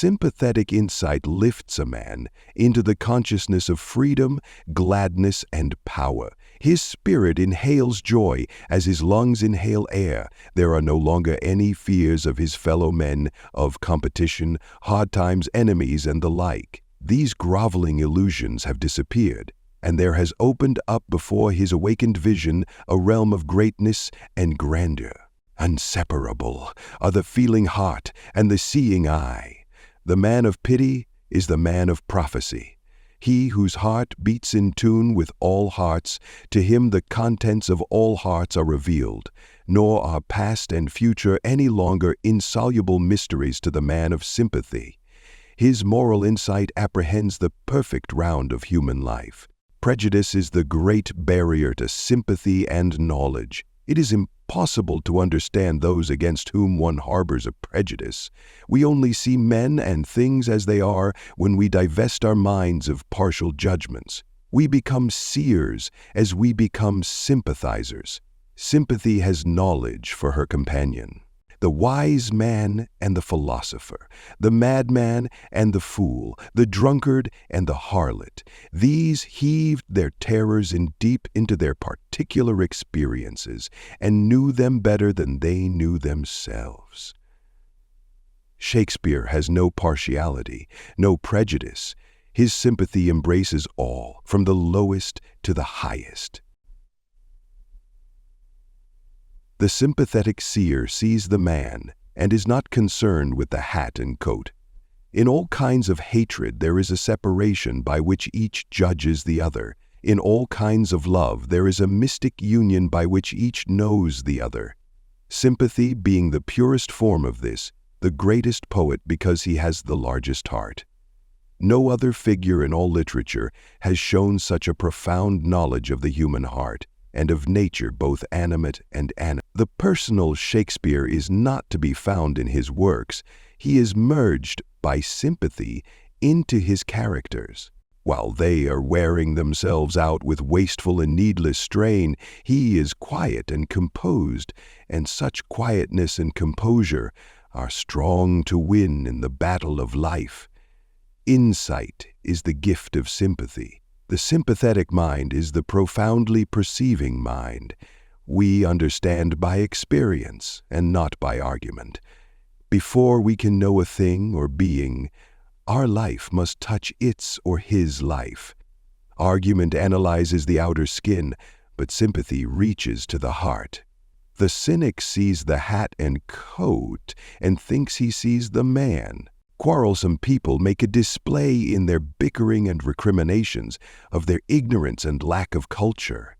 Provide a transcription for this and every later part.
sympathetic insight lifts a man into the consciousness of freedom, gladness, and power. His spirit inhales joy as his lungs inhale air. There are no longer any fears of his fellow men, of competition, hard times, enemies, and the like. These groveling illusions have disappeared, and there has opened up before his awakened vision a realm of greatness and grandeur. Inseparable are the feeling heart and the seeing eye. The man of pity is the man of prophecy. He whose heart beats in tune with all hearts, to him the contents of all hearts are revealed, nor are past and future any longer insoluble mysteries to the man of sympathy. His moral insight apprehends the perfect round of human life. Prejudice is the great barrier to sympathy and knowledge. It is impossible to understand those against whom one harbors a prejudice. We only see men and things as they are when we divest our minds of partial judgments. We become seers as we become sympathizers. Sympathy has knowledge for her companion. The wise man and the philosopher, the madman and the fool, the drunkard and the harlot, these heaved their terrors in deep into their particular experiences and knew them better than they knew themselves. Shakespeare has no partiality, no prejudice. His sympathy embraces all, from the lowest to the highest. The sympathetic seer sees the man and is not concerned with the hat and coat. In all kinds of hatred there is a separation by which each judges the other. In all kinds of love there is a mystic union by which each knows the other. Sympathy being the purest form of this, the greatest poet because he has the largest heart. No other figure in all literature has shown such a profound knowledge of the human heart, and of nature both animate and animate. The personal Shakespeare is not to be found in his works. He is merged by sympathy into his characters. While they are wearing themselves out with wasteful and needless strain, he is quiet and composed, and such quietness and composure are strong to win in the battle of life. Insight is the gift of sympathy. The sympathetic mind is the profoundly perceiving mind. We understand by experience and not by argument. Before we can know a thing or being, our life must touch its or his life. Argument analyzes the outer skin, but sympathy reaches to the heart. The cynic sees the hat and coat and thinks he sees the man. Quarrelsome people make a display in their bickering and recriminations of their ignorance and lack of culture.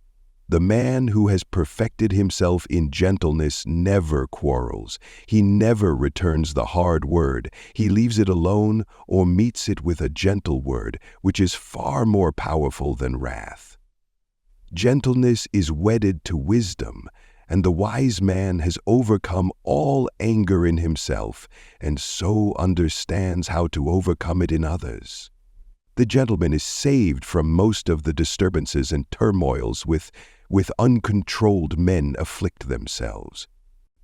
The man who has perfected himself in gentleness never quarrels. He never returns the hard word. He leaves it alone or meets it with a gentle word, which is far more powerful than wrath. Gentleness is wedded to wisdom, and the wise man has overcome all anger in himself, and so understands how to overcome it in others. The gentleman is saved from most of the disturbances and turmoils with uncontrolled men afflict themselves.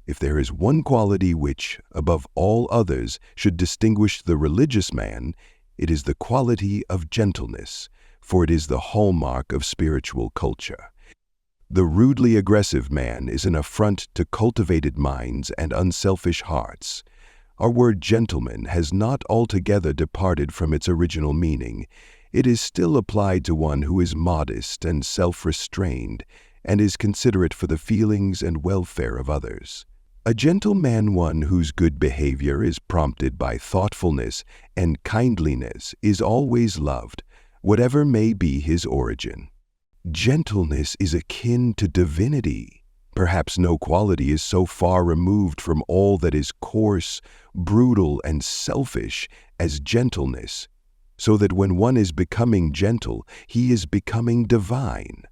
If there is one quality which, above all others, should distinguish the religious man, it is the quality of gentleness, for it is the hallmark of spiritual culture. The rudely aggressive man is an affront to cultivated minds and unselfish hearts. Our word gentleman has not altogether departed from its original meaning. It is still applied to one who is modest and self-restrained, and is considerate for the feelings and welfare of others. A gentleman, one whose good behavior is prompted by thoughtfulness and kindliness, is always loved, whatever may be his origin. Gentleness is akin to divinity. Perhaps no quality is so far removed from all that is coarse, brutal, and selfish as gentleness, so that when one is becoming gentle, he is becoming divine.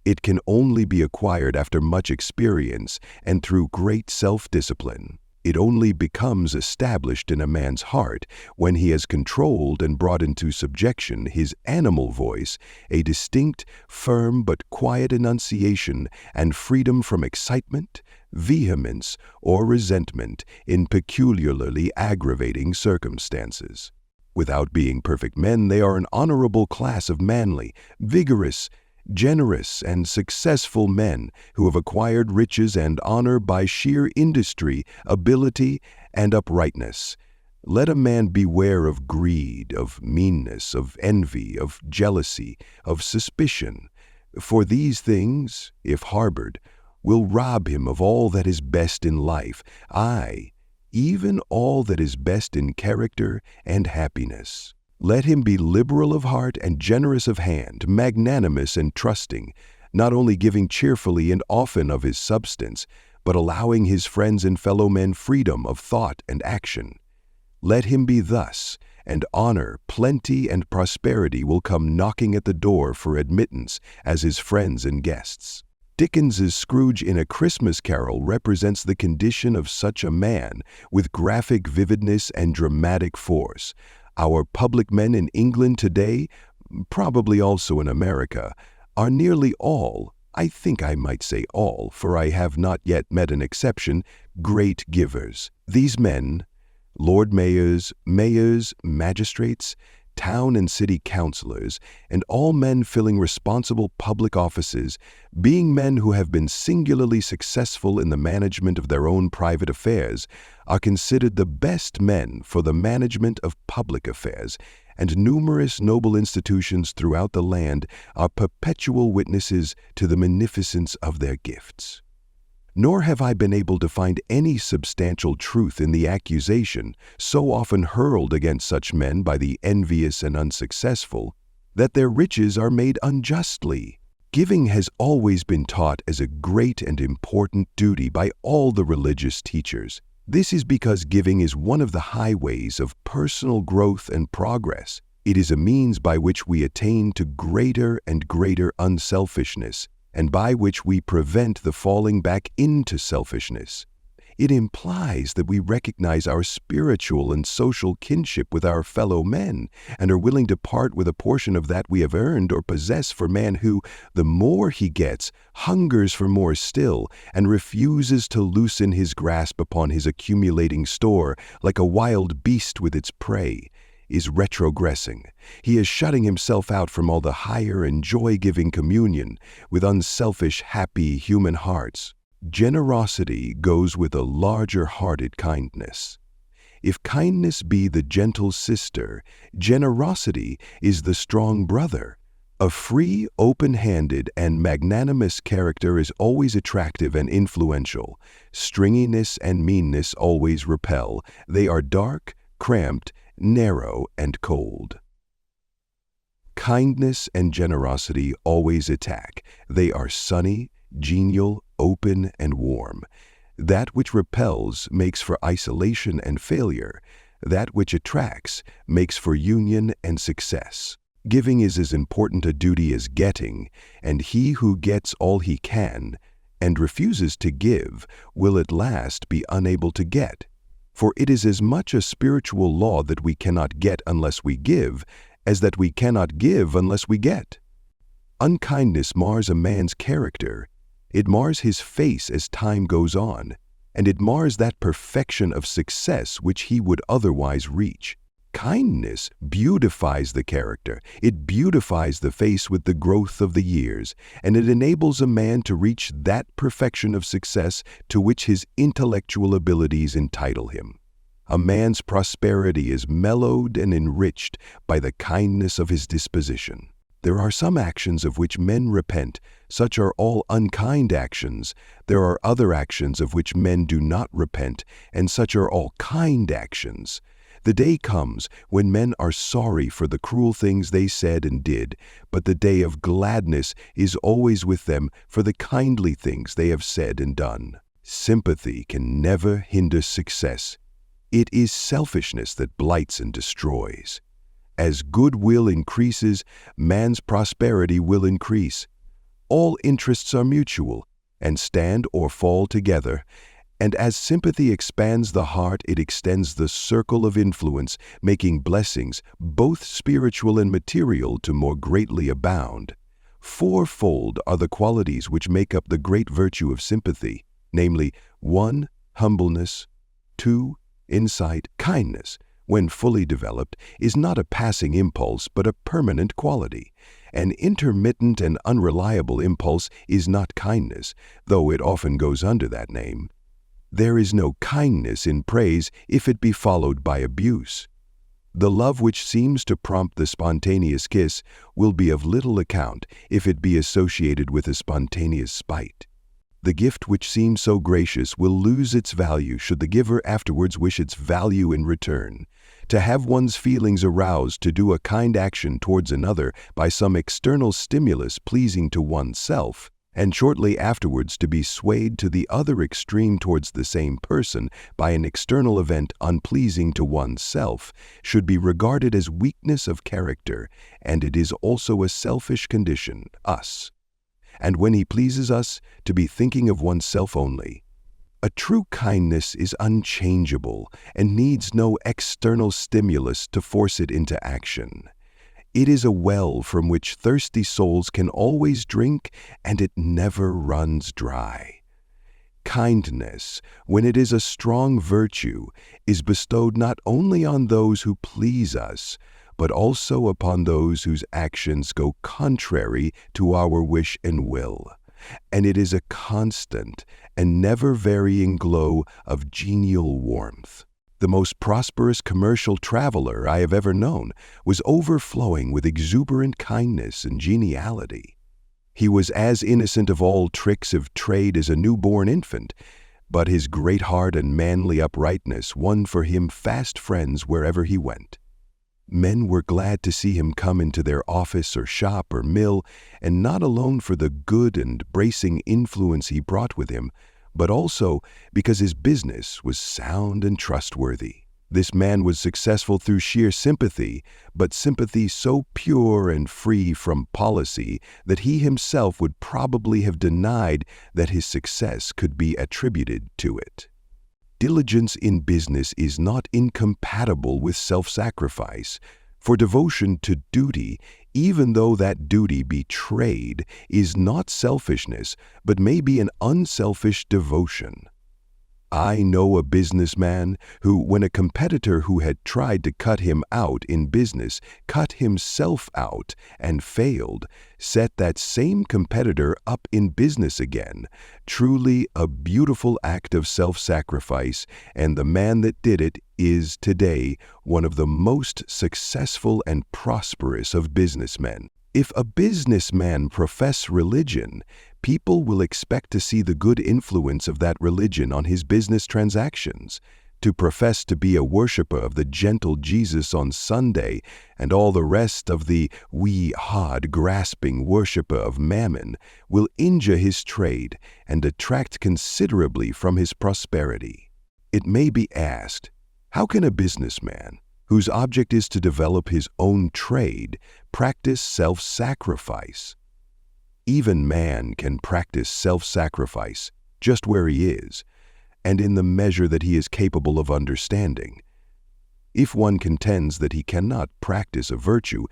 It can only be acquired after much experience and through great self-discipline. It only becomes established in a man's heart when he has controlled and brought into subjection his animal voice, a distinct, firm but quiet enunciation and freedom from excitement, vehemence, or resentment in peculiarly aggravating circumstances. Without being perfect men, they are an honorable class of manly, vigorous, generous, and successful men who have acquired riches and honor by sheer industry, ability, and uprightness. Let a man beware of greed, of meanness, of envy, of jealousy, of suspicion, for these things, if harbored, will rob him of all that is best in life, aye, even all that is best in character and happiness. Let him be liberal of heart and generous of hand, magnanimous and trusting, not only giving cheerfully and often of his substance, but allowing his friends and fellow men freedom of thought and action. Let him be thus, and honor, plenty, and prosperity will come knocking at the door for admittance as his friends and guests. Dickens's Scrooge in A Christmas Carol represents the condition of such a man with graphic vividness and dramatic force. Our public men in England today, probably also in America, are nearly all, I think I might say all, for I have not yet met an exception, great givers. These men, Lord Mayors, magistrates, town and city councillors, and all men filling responsible public offices, being men who have been singularly successful in the management of their own private affairs, are considered the best men for the management of public affairs, and numerous noble institutions throughout the land are perpetual witnesses to the munificence of their gifts. Nor have I been able to find any substantial truth in the accusation, so often hurled against such men by the envious and unsuccessful, that their riches are made unjustly. Giving has always been taught as a great and important duty by all the religious teachers. This is because giving is one of the highways of personal growth and progress. It is a means by which we attain to greater and greater unselfishness, and by which we prevent the falling back into selfishness. It implies that we recognize our spiritual and social kinship with our fellow men and are willing to part with a portion of that we have earned or possess for man who, the more he gets, hungers for more still and refuses to loosen his grasp upon his accumulating store like a wild beast with its prey, is retrogressing. He is shutting himself out from all the higher and joy-giving communion with unselfish, happy human hearts. Generosity goes with a larger-hearted kindness. If kindness be the gentle sister, generosity is the strong brother. A free, open-handed, and magnanimous character is always attractive and influential. Stringiness and meanness always repel. They are dark, cramped, narrow, and cold. Kindness and generosity always attack. They are sunny, genial, open, and warm. That which repels makes for isolation and failure. That which attracts makes for union and success. Giving is as important a duty as getting, and he who gets all he can and refuses to give will at last be unable to get. For it is as much a spiritual law that we cannot get unless we give, as that we cannot give unless we get. Unkindness mars a man's character. It mars his face as time goes on, and it mars that perfection of success which he would otherwise reach. Kindness beautifies the character, it beautifies the face with the growth of the years, and it enables a man to reach that perfection of success to which his intellectual abilities entitle him. A man's prosperity is mellowed and enriched by the kindness of his disposition. There are some actions of which men repent, such are all unkind actions. There are other actions of which men do not repent, and such are all kind actions. The day comes when men are sorry for the cruel things they said and did, but the day of gladness is always with them for the kindly things they have said and done. Sympathy can never hinder success. It is selfishness that blights and destroys. As goodwill increases, man's prosperity will increase. All interests are mutual, and stand or fall together, And as sympathy expands the heart, it extends the circle of influence, making blessings, both spiritual and material, to more greatly abound. Fourfold are the qualities which make up the great virtue of sympathy, namely, 1. Humbleness, 2. Insight. Kindness, when fully developed, is not a passing impulse but a permanent quality. An intermittent and unreliable impulse is not kindness, though it often goes under that name. There is no kindness in praise if it be followed by abuse. The love which seems to prompt the spontaneous kiss will be of little account if it be associated with a spontaneous spite. The gift which seems so gracious will lose its value should the giver afterwards wish its value in return. To have one's feelings aroused to do a kind action towards another by some external stimulus pleasing to oneself, and shortly afterwards to be swayed to the other extreme towards the same person by an external event unpleasing to oneself, should be regarded as weakness of character, and it is also a selfish condition, us. And when he pleases us, to be thinking of oneself only. A true kindness is unchangeable and needs no external stimulus to force it into action. It is a well from which thirsty souls can always drink, and it never runs dry. Kindness, when it is a strong virtue, is bestowed not only on those who please us, but also upon those whose actions go contrary to our wish and will. And it is a constant and never-varying glow of genial warmth. The most prosperous commercial traveler I have ever known was overflowing with exuberant kindness and geniality. He was as innocent of all tricks of trade as a newborn infant, but his great heart and manly uprightness won for him fast friends wherever he went. Men were glad to see him come into their office or shop or mill, and not alone for the good and bracing influence he brought with him, but also because his business was sound and trustworthy. This man was successful through sheer sympathy, but sympathy so pure and free from policy that he himself would probably have denied that his success could be attributed to it. Diligence in business is not incompatible with self-sacrifice, for devotion to duty, even though that duty be trade, is not selfishness, but may be an unselfish devotion. I know a businessman who, when a competitor who had tried to cut him out in business cut himself out and failed, set that same competitor up in business again. Truly a beautiful act of self-sacrifice, and the man that did it is today one of the most successful and prosperous of businessmen. If a businessman profess religion, people will expect to see the good influence of that religion on his business transactions. To profess to be a worshiper of the gentle Jesus on Sunday and all the rest of the wee-hod grasping worshiper of mammon will injure his trade and detract considerably from his prosperity. It may be asked, how can a businessman, whose object is to develop his own trade, practice self-sacrifice? Even man can practice self-sacrifice just where he is, and in the measure that he is capable of understanding. If one contends that he cannot practice a virtue,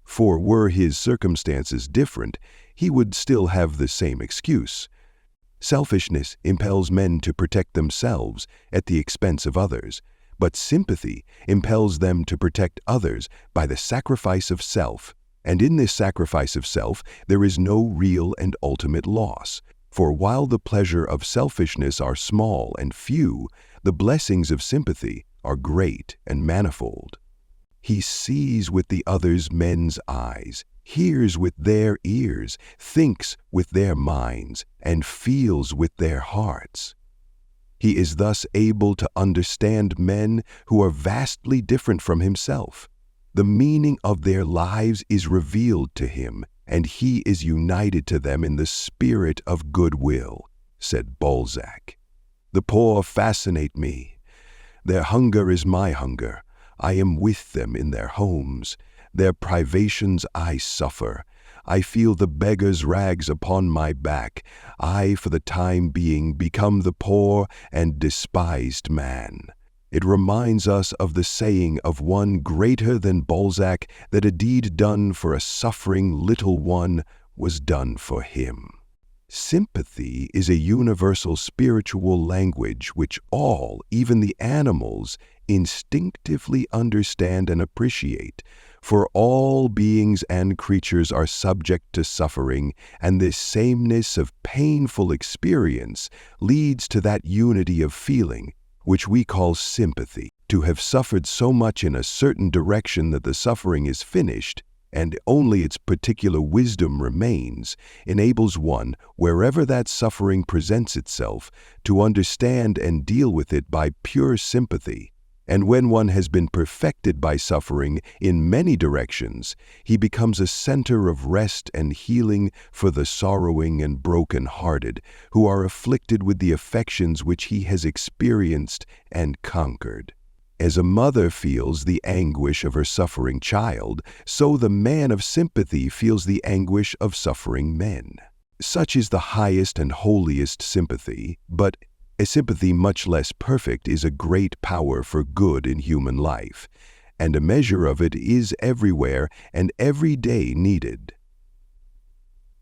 for were his circumstances different, he would still have the same excuse. Selfishness impels men to protect themselves at the expense of others, but sympathy impels them to protect others by the sacrifice of self. And in this sacrifice of self, there is no real and ultimate loss. For while the pleasure of selfishness are small and few, the blessings of sympathy are great and manifold. He sees with the others men's eyes, hears with their ears, thinks with their minds, and feels with their hearts. He is thus able to understand men who are vastly different from himself. The meaning of their lives is revealed to him, and he is united to them in the spirit of goodwill, said Balzac. The poor fascinate me. Their hunger is my hunger. I am with them in their homes. Their privations I suffer. I feel the beggar's rags upon my back. I, for the time being, become the poor and despised man. It reminds us of the saying of one greater than Balzac that a deed done for a suffering little one was done for him. Sympathy is a universal spiritual language which all, even the animals, instinctively understand and appreciate, for all beings and creatures are subject to suffering, and this sameness of painful experience leads to that unity of feeling, which we call sympathy. To have suffered so much in a certain direction that the suffering is finished, and only its particular wisdom remains, enables one, wherever that suffering presents itself, to understand and deal with it by pure sympathy. And when one has been perfected by suffering in many directions, he becomes a center of rest and healing for the sorrowing and broken-hearted, who are afflicted with the affections which he has experienced and conquered. As a mother feels the anguish of her suffering child, so the man of sympathy feels the anguish of suffering men. Such is the highest and holiest sympathy, but a sympathy much less perfect is a great power for good in human life, and a measure of it is everywhere and every day needed.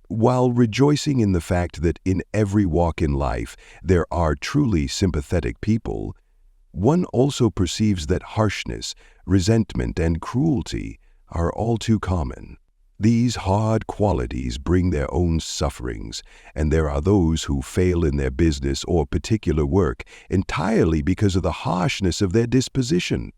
While rejoicing in the fact that in every walk in life there are truly sympathetic people, one also perceives that harshness, resentment, and cruelty are all too common. These hard qualities bring their own sufferings, and there are those who fail in their business or particular work entirely because of the harshness of their disposition.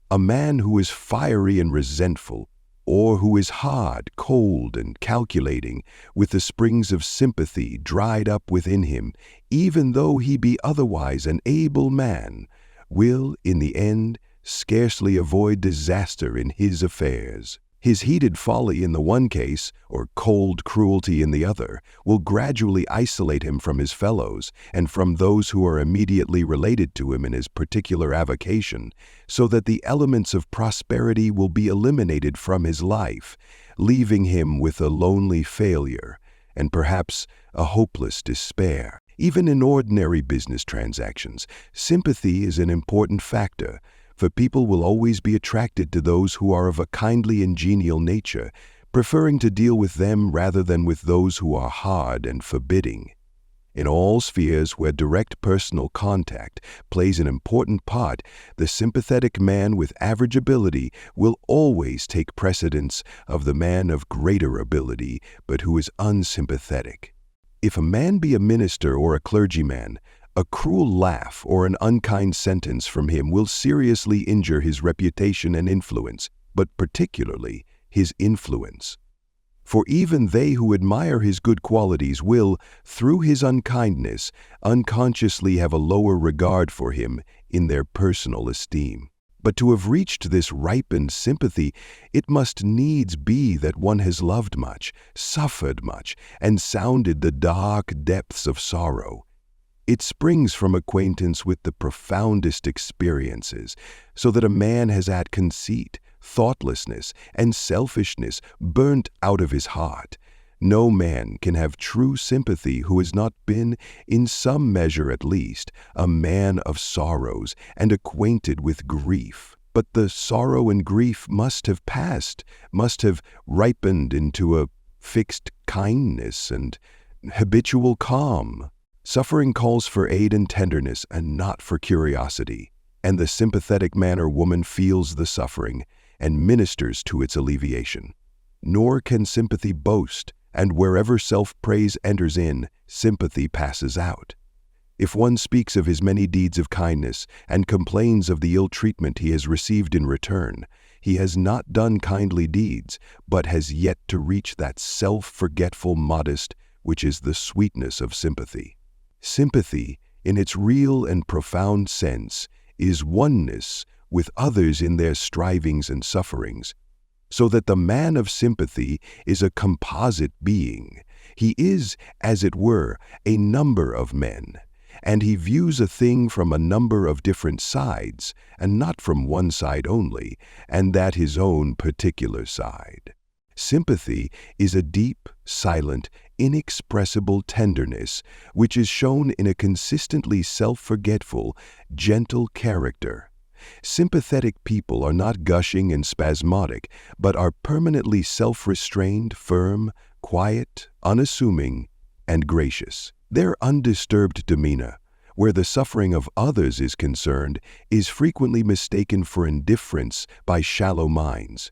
A man who is fiery and resentful, or who is hard, cold, and calculating, with the springs of sympathy dried up within him, even though he be otherwise an able man, will, in the end, scarcely avoid disaster in his affairs. His heated folly in the one case, or cold cruelty in the other, will gradually isolate him from his fellows and from those who are immediately related to him in his particular avocation, so that the elements of prosperity will be eliminated from his life, leaving him with a lonely failure and perhaps a hopeless despair. Even in ordinary business transactions, sympathy is an important factor, for people will always be attracted to those who are of a kindly and genial nature, preferring to deal with them rather than with those who are hard and forbidding. In all spheres where direct personal contact plays an important part, the sympathetic man with average ability will always take precedence of the man of greater ability, but who is unsympathetic. If a man be a minister or a clergyman, a cruel laugh or an unkind sentence from him will seriously injure his reputation and influence, but particularly his influence. For even they who admire his good qualities will, through his unkindness, unconsciously have a lower regard for him in their personal esteem. But to have reached this ripened sympathy, it must needs be that one has loved much, suffered much, and sounded the dark depths of sorrow. It springs from acquaintance with the profoundest experiences, so that a man has had conceit, thoughtlessness, and selfishness burnt out of his heart. No man can have true sympathy who has not been, in some measure at least, a man of sorrows and acquainted with grief. But the sorrow and grief must have passed, must have ripened into a fixed kindness and habitual calm. Suffering calls for aid and tenderness and not for curiosity, and the sympathetic man or woman feels the suffering and ministers to its alleviation. Nor can sympathy boast, and wherever self-praise enters in, sympathy passes out. If one speaks of his many deeds of kindness and complains of the ill treatment he has received in return, he has not done kindly deeds, but has yet to reach that self-forgetful modest which is the sweetness of sympathy. Sympathy, in its real and profound sense, is oneness with others in their strivings and sufferings, so that the man of sympathy is a composite being. He is, as it were, a number of men, and he views a thing from a number of different sides, and not from one side only, and that his own particular side. Sympathy is a deep, silent, inexpressible tenderness which is shown in a consistently self-forgetful, gentle character. Sympathetic people are not gushing and spasmodic, but are permanently self-restrained, firm, quiet, unassuming, and gracious. Their undisturbed demeanor, where the suffering of others is concerned, is frequently mistaken for indifference by shallow minds.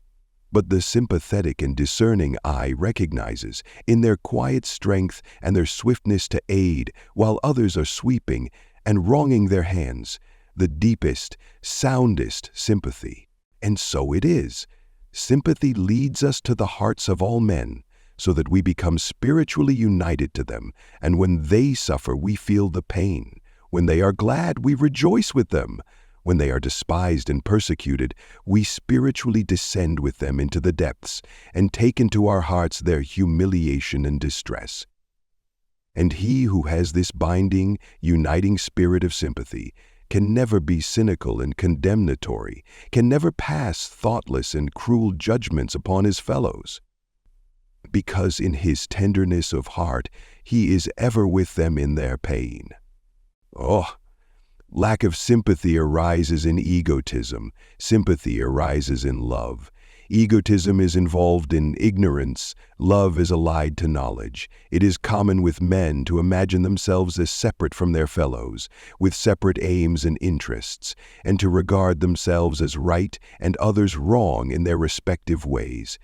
But the sympathetic and discerning eye recognizes, in their quiet strength and their swiftness to aid while others are sweeping and wronging their hands, the deepest, soundest sympathy. And so it is. Sympathy leads us to the hearts of all men, so that we become spiritually united to them, and when they suffer, we feel the pain. When they are glad, we rejoice with them. When they are despised and persecuted, we spiritually descend with them into the depths and take into our hearts their humiliation and distress. And he who has this binding, uniting spirit of sympathy can never be cynical and condemnatory, can never pass thoughtless and cruel judgments upon his fellows, because in his tenderness of heart he is ever with them in their pain. Lack of sympathy arises in egotism. Sympathy arises in love. Egotism is involved in ignorance. Love is allied to knowledge. It is common with men to imagine themselves as separate from their fellows, with separate aims and interests, and to regard themselves as right and others wrong in their respective ways.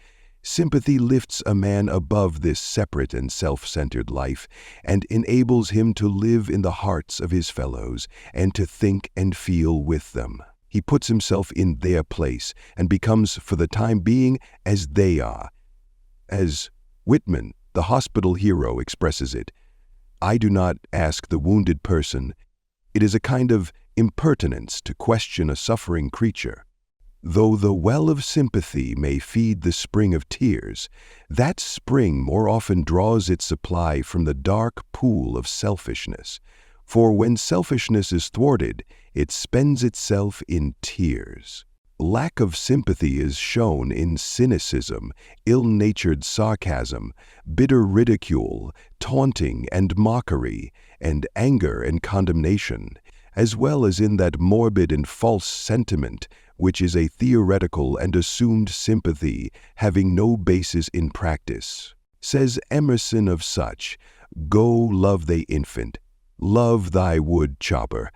Sympathy lifts a man above this separate and self-centered life and enables him to live in the hearts of his fellows and to think and feel with them. He puts himself in their place and becomes, for the time being, as they are. As Whitman, the hospital hero, expresses it, "I do not ask the wounded person. It is a kind of impertinence to question a suffering creature. Though the well of sympathy may feed the spring of tears, that spring more often draws its supply from the dark pool of selfishness. For when selfishness is thwarted, it spends itself in tears." Lack of sympathy is shown in cynicism, ill-natured sarcasm, bitter ridicule, taunting and mockery, and anger and condemnation, as well as in that morbid and false sentiment which is a theoretical and assumed sympathy having no basis in practice. Says Emerson of such, "Go love thy infant, love thy wood chopper,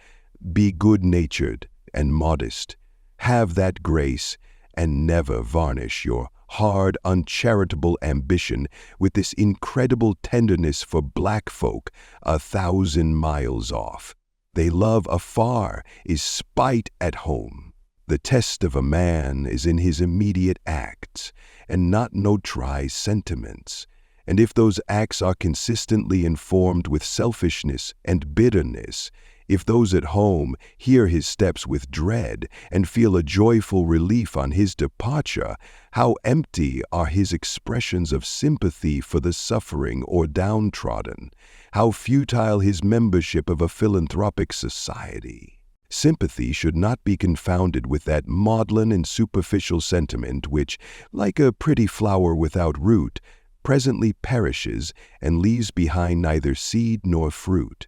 be good-natured and modest, have that grace, and never varnish your hard, uncharitable ambition with this incredible tenderness for black folk 1,000 miles off. They love afar is spite at home. The test of a man is in his immediate acts, and not no try sentiments. And if those acts are consistently informed with selfishness and bitterness, if those at home hear his steps with dread and feel a joyful relief on his departure, how empty are his expressions of sympathy for the suffering or downtrodden, how futile his membership of a philanthropic society. Sympathy should not be confounded with that maudlin and superficial sentiment which, like a pretty flower without root, presently perishes and leaves behind neither seed nor fruit.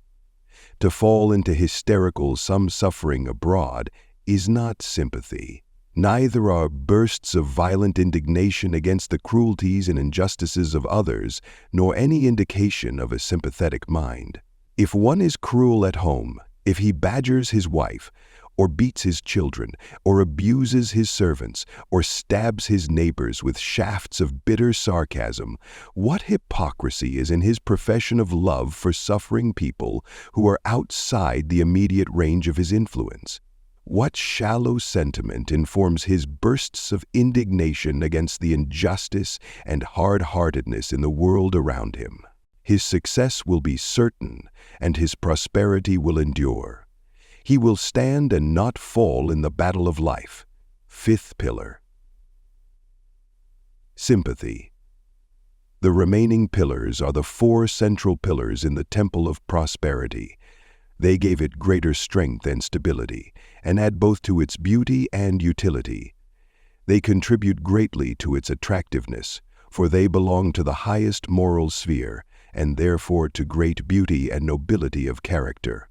To fall into hysterical some suffering abroad is not sympathy. Neither are bursts of violent indignation against the cruelties and injustices of others, nor any indication of a sympathetic mind. If one is cruel at home, if he badgers his wife, or beats his children, or abuses his servants, or stabs his neighbors with shafts of bitter sarcasm, what hypocrisy is in his profession of love for suffering people who are outside the immediate range of his influence? What shallow sentiment informs his bursts of indignation against the injustice and hard-heartedness in the world around him? His success will be certain, and his prosperity will endure. He will stand and not fall in the battle of life. Fifth pillar. Sympathy. The remaining pillars are the 4 central pillars in the temple of prosperity. They gave it greater strength and stability, and add both to its beauty and utility. They contribute greatly to its attractiveness, for they belong to the highest moral sphere, and therefore to great beauty and nobility of character.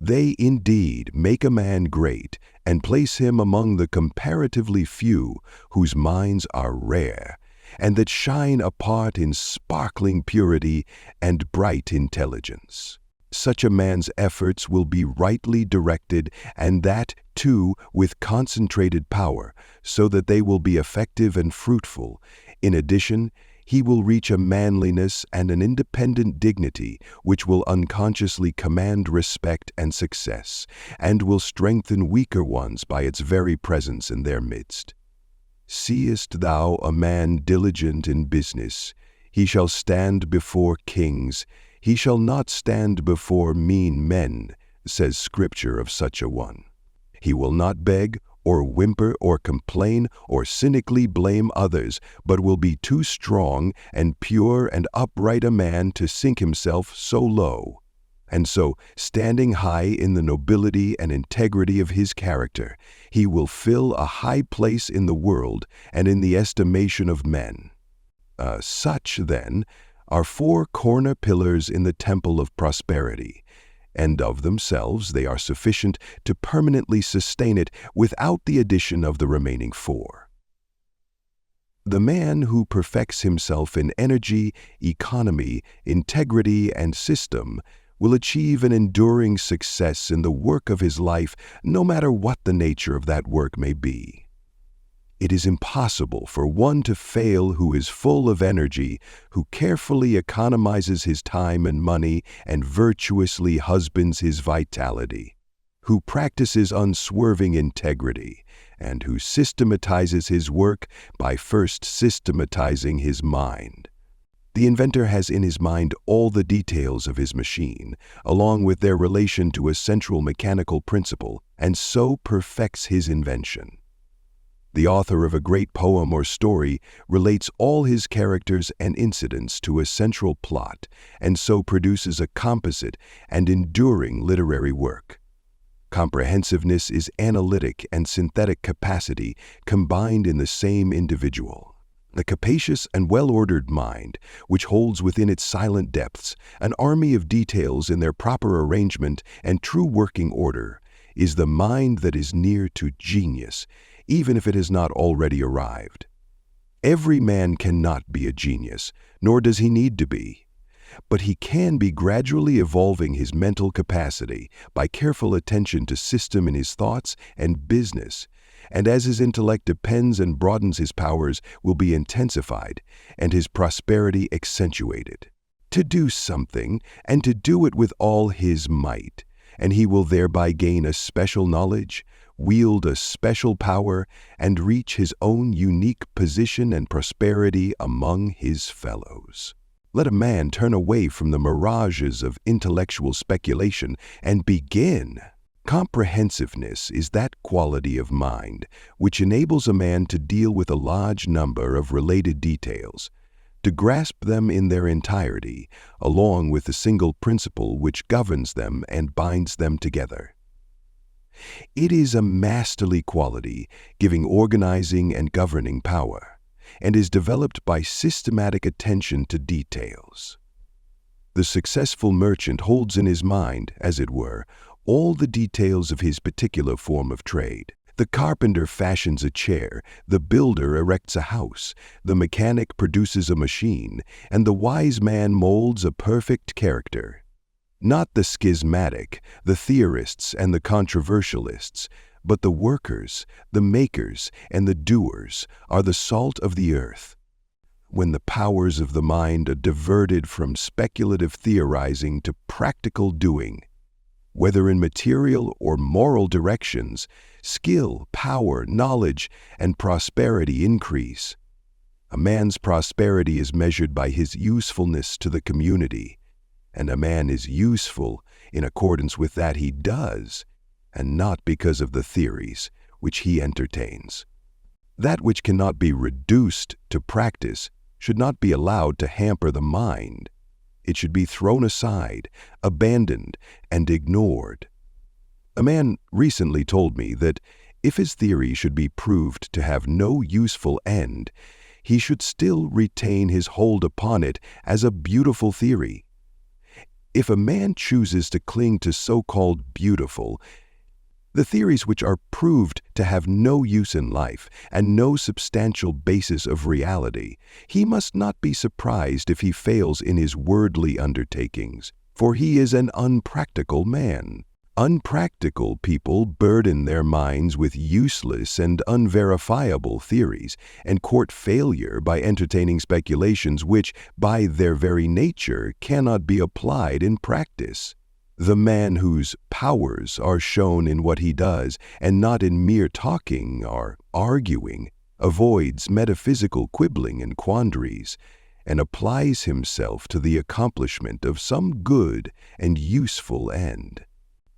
They indeed make a man great and place him among the comparatively few whose minds are rare, and that shine apart in sparkling purity and bright intelligence. Such a man's efforts will be rightly directed, and that, too, with concentrated power, so that they will be effective and fruitful. In addition, he will reach a manliness and an independent dignity which will unconsciously command respect and success, and will strengthen weaker ones by its very presence in their midst. Seest thou a man diligent in business? He shall stand before kings. He shall not stand before mean men, says Scripture of such a one. He will not beg, or whimper, or complain, or cynically blame others, but will be too strong and pure and upright a man to sink himself so low. And so, standing high in the nobility and integrity of his character, he will fill a high place in the world and in the estimation of men. Such, then, are four corner pillars in the temple of prosperity, and of themselves they are sufficient to permanently sustain it without the addition of the remaining four. The man who perfects himself in energy, economy, integrity, and system will achieve an enduring success in the work of his life, no matter what the nature of that work may be. It is impossible for one to fail who is full of energy, who carefully economizes his time and money and virtuously husbands his vitality, who practices unswerving integrity, and who systematizes his work by first systematizing his mind. The inventor has in his mind all the details of his machine, along with their relation to a central mechanical principle, and so perfects his invention. The author of a great poem or story relates all his characters and incidents to a central plot, and so produces a composite and enduring literary work. Comprehensiveness is analytic and synthetic capacity combined in the same individual. The capacious and well-ordered mind, which holds within its silent depths an army of details in their proper arrangement and true working order, is the mind that is near to genius, even if it has not already arrived. Every man cannot be a genius, nor does he need to be. But he can be gradually evolving his mental capacity by careful attention to system in his thoughts and business, and as his intellect depends and broadens his powers will be intensified and his prosperity accentuated. To do something, and to do it with all his might, and he will thereby gain a special knowledge, wield a special power, and reach his own unique position and prosperity among his fellows. Let a man turn away from the mirages of intellectual speculation and begin. Comprehensiveness is that quality of mind which enables a man to deal with a large number of related details, to grasp them in their entirety, along with the single principle which governs them and binds them together. It is a masterly quality, giving organizing and governing power, and is developed by systematic attention to details. The successful merchant holds in his mind, as it were, all the details of his particular form of trade. The carpenter fashions a chair, the builder erects a house, the mechanic produces a machine, and the wise man molds a perfect character. Not the schismatic, the theorists, and the controversialists, but the workers, the makers, and the doers are the salt of the earth. When the powers of the mind are diverted from speculative theorizing to practical doing, whether in material or moral directions, skill, power, knowledge, and prosperity increase. A man's prosperity is measured by his usefulness to the community, and a man is useful in accordance with that he does, and not because of the theories which he entertains. That which cannot be reduced to practice should not be allowed to hamper the mind. It should be thrown aside, abandoned, and ignored. A man recently told me that if his theory should be proved to have no useful end, he should still retain his hold upon it as a beautiful theory. If a man chooses to cling to so-called beautiful, the theories which are proved to have no use in life and no substantial basis of reality, he must not be surprised if he fails in his worldly undertakings, for he is an unpractical man. Unpractical people burden their minds with useless and unverifiable theories and court failure by entertaining speculations which, by their very nature, cannot be applied in practice. The man whose powers are shown in what he does and not in mere talking or arguing avoids metaphysical quibbling and quandaries and applies himself to the accomplishment of some good and useful end.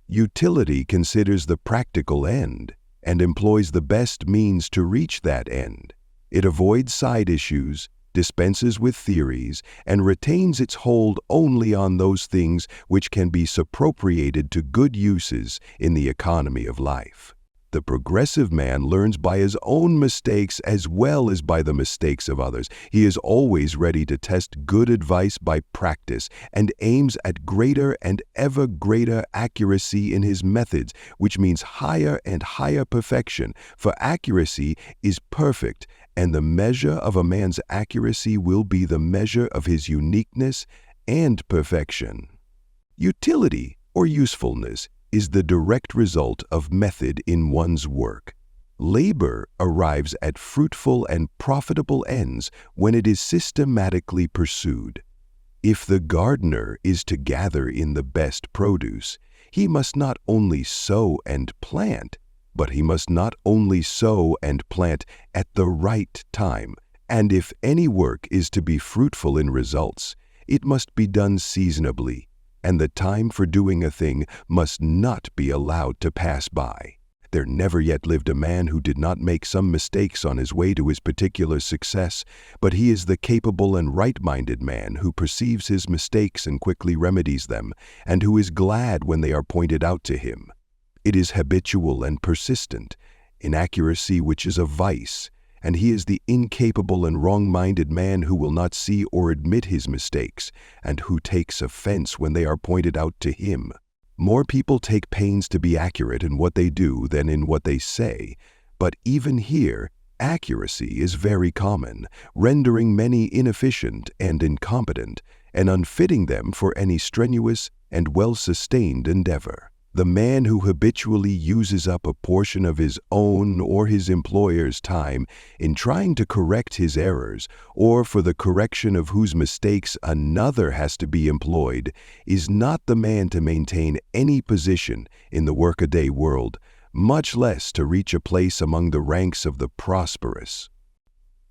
Utility considers the practical end and employs the best means to reach that end. It avoids side issues, dispenses with theories, and retains its hold only on those things which can be appropriated to good uses in the economy of life. The progressive man learns by his own mistakes as well as by the mistakes of others. He is always ready to test good advice by practice and aims at greater and ever greater accuracy in his methods, which means higher and higher perfection, for accuracy is perfect, and the measure of a man's accuracy will be the measure of his uniqueness and perfection. Utility, or usefulness, is the direct result of method in one's work. Labor arrives at fruitful and profitable ends when it is systematically pursued. If the gardener is to gather in the best produce, he must not only sow and plant, but he must not only sow and plant at the right time. And if any work is to be fruitful in results, it must be done seasonably, and the time for doing a thing must not be allowed to pass by. There never yet lived a man who did not make some mistakes on his way to his particular success, but he is the capable and right-minded man who perceives his mistakes and quickly remedies them, and who is glad when they are pointed out to him. It is habitual and persistent, inaccuracy which is a vice, and he is the incapable and wrong-minded man who will not see or admit his mistakes, and who takes offense when they are pointed out to him. More people take pains to be accurate in what they do than in what they say, but even here, accuracy is very common, rendering many inefficient and incompetent, and unfitting them for any strenuous and well-sustained endeavor. The man who habitually uses up a portion of his own or his employer's time in trying to correct his errors, or for the correction of whose mistakes another has to be employed, is not the man to maintain any position in the workaday world, much less to reach a place among the ranks of the prosperous.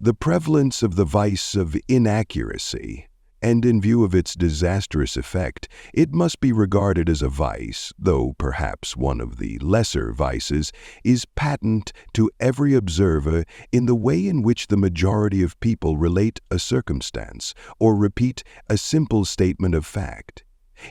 The prevalence of the vice of inaccuracy, and in view of its disastrous effect, it must be regarded as a vice, though perhaps one of the lesser vices, is patent to every observer in the way in which the majority of people relate a circumstance or repeat a simple statement of fact.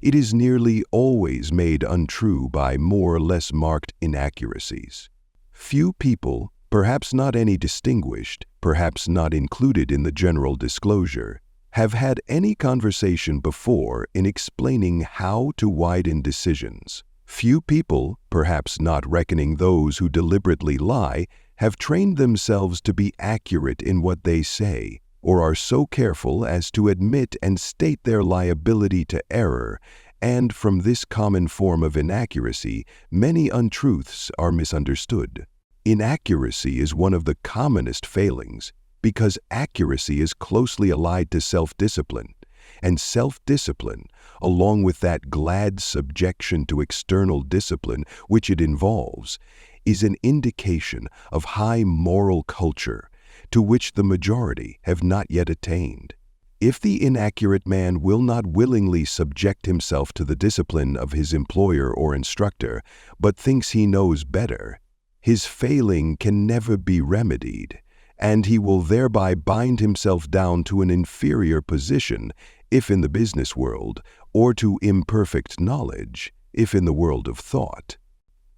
It is nearly always made untrue by more or less marked inaccuracies. Few people, perhaps not any distinguished, perhaps not included in the general disclosure, have had any conversation before in explaining how to widen decisions. Few people, perhaps not reckoning those who deliberately lie, have trained themselves to be accurate in what they say, or are so careful as to admit and state their liability to error, and from this common form of inaccuracy, many untruths are misunderstood. Inaccuracy is one of the commonest failings, because accuracy is closely allied to self-discipline, and self-discipline, along with that glad subjection to external discipline which it involves, is an indication of high moral culture to which the majority have not yet attained. If the inaccurate man will not willingly subject himself to the discipline of his employer or instructor, but thinks he knows better, his failing can never be remedied, and he will thereby bind himself down to an inferior position, if in the business world, or to imperfect knowledge, if in the world of thought.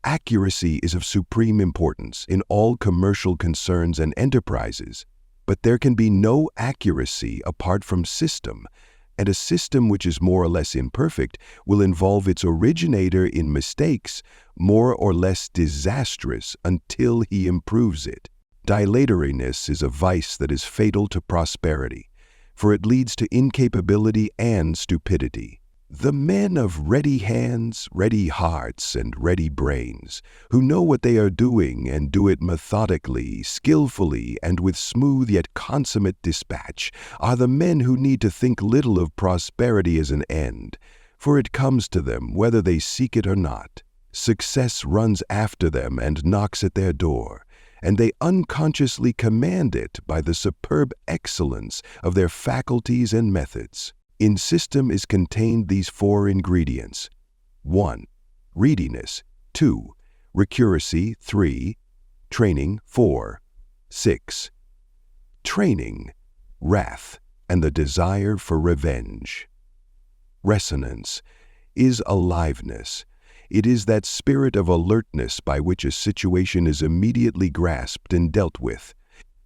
Accuracy is of supreme importance in all commercial concerns and enterprises, But there can be no accuracy apart from system, and a system which is more or less imperfect will involve its originator in mistakes more or less disastrous until he improves it. Dilatoriness is a vice that is fatal to prosperity, for it leads to incapability and stupidity. The men of ready hands, ready hearts, and ready brains, who know what they are doing and do it methodically, skillfully, and with smooth yet consummate dispatch, are the men who need to think little of prosperity as an end, for it comes to them whether they seek it or not. Success runs after them and knocks at their door, and they unconsciously command it by the superb excellence of their faculties and methods. In system is contained these 4 ingredients. 1. Readiness. 2. Recuracy. 3. Training. 4. 6. Training, wrath, and the desire for revenge. Resonance is aliveness. It is that spirit of alertness by which a situation is immediately grasped and dealt with.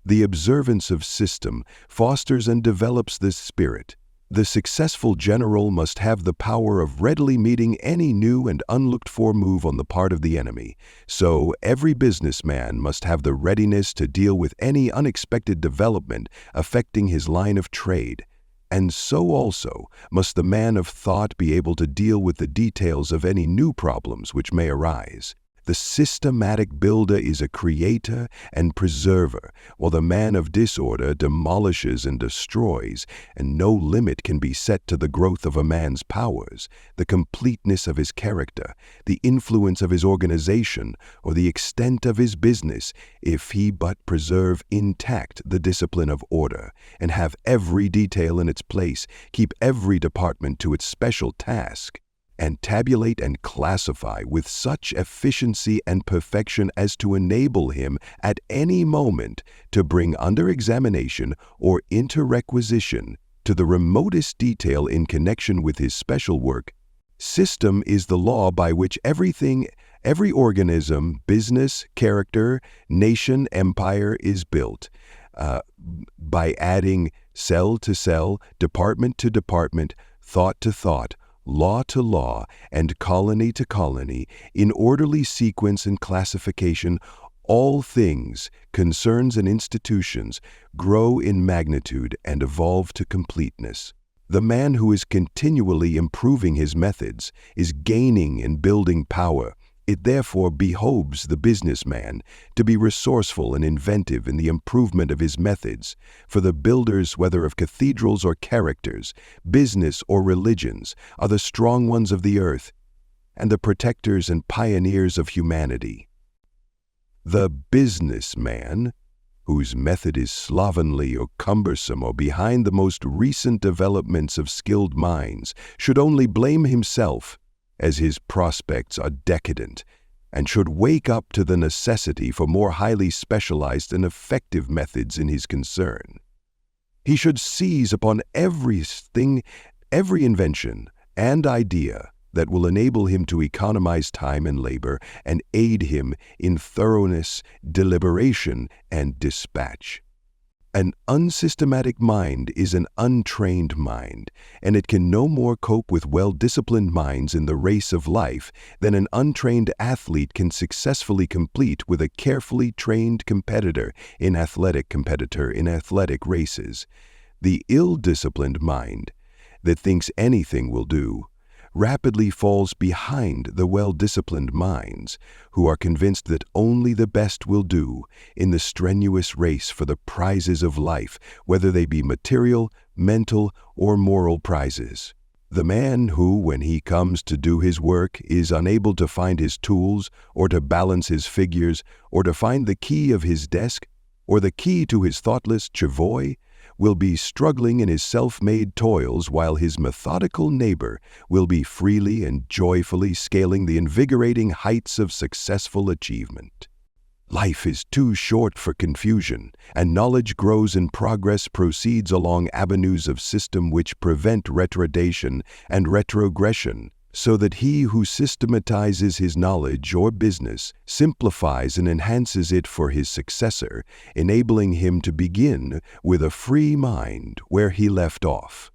The observance of system fosters and develops this spirit. The successful general must have the power of readily meeting any new and unlooked-for move on the part of the enemy. So, every businessman must have the readiness to deal with any unexpected development affecting his line of trade. And so also must the man of thought be able to deal with the details of any new problems which may arise. The systematic builder is a creator and preserver, while the man of disorder demolishes and destroys, and no limit can be set to the growth of a man's powers, the completeness of his character, the influence of his organization, or the extent of his business, if he but preserve intact the discipline of order, and have every detail in its place, keep every department to its special task, and tabulate and classify with such efficiency and perfection as to enable him at any moment to bring under examination or into requisition to the remotest detail in connection with his special work. System is the law by which every organism, business, character, nation, empire is built, by adding cell to cell, department to department, thought to thought, law to law, and colony to colony, in orderly sequence and classification, all things, concerns and institutions, grow in magnitude and evolve to completeness. The man who is continually improving his methods is gaining and building power. It therefore behoves the businessman to be resourceful and inventive in the improvement of his methods, for the builders, whether of cathedrals or characters, business or religions, are the strong ones of the earth, and the protectors and pioneers of humanity. The businessman, whose method is slovenly or cumbersome or behind the most recent developments of skilled minds, should only blame himself, as his prospects are decadent, and should wake up to the necessity for more highly specialized and effective methods in his concern. He should seize upon every invention and idea that will enable him to economize time and labor and aid him in thoroughness, deliberation, and dispatch. An unsystematic mind is an untrained mind, and it can no more cope with well-disciplined minds in the race of life than an untrained athlete can successfully compete with a carefully trained competitor in athletic races. The ill-disciplined mind that thinks anything will do rapidly falls behind the well-disciplined minds who are convinced that only the best will do in the strenuous race for the prizes of life, whether they be material, mental, or moral prizes. The man who, when he comes to do his work, is unable to find his tools, or to balance his figures, or to find the key of his desk, or the key to his thoughtless travois, will be struggling in his self-made toils, while his methodical neighbor will be freely and joyfully scaling the invigorating heights of successful achievement. Life is too short for confusion, and knowledge grows and progress proceeds along avenues of system which prevent retardation and retrogression. so that he who systematizes his knowledge or business simplifies and enhances it for his successor, enabling him to begin with a free mind where he left off.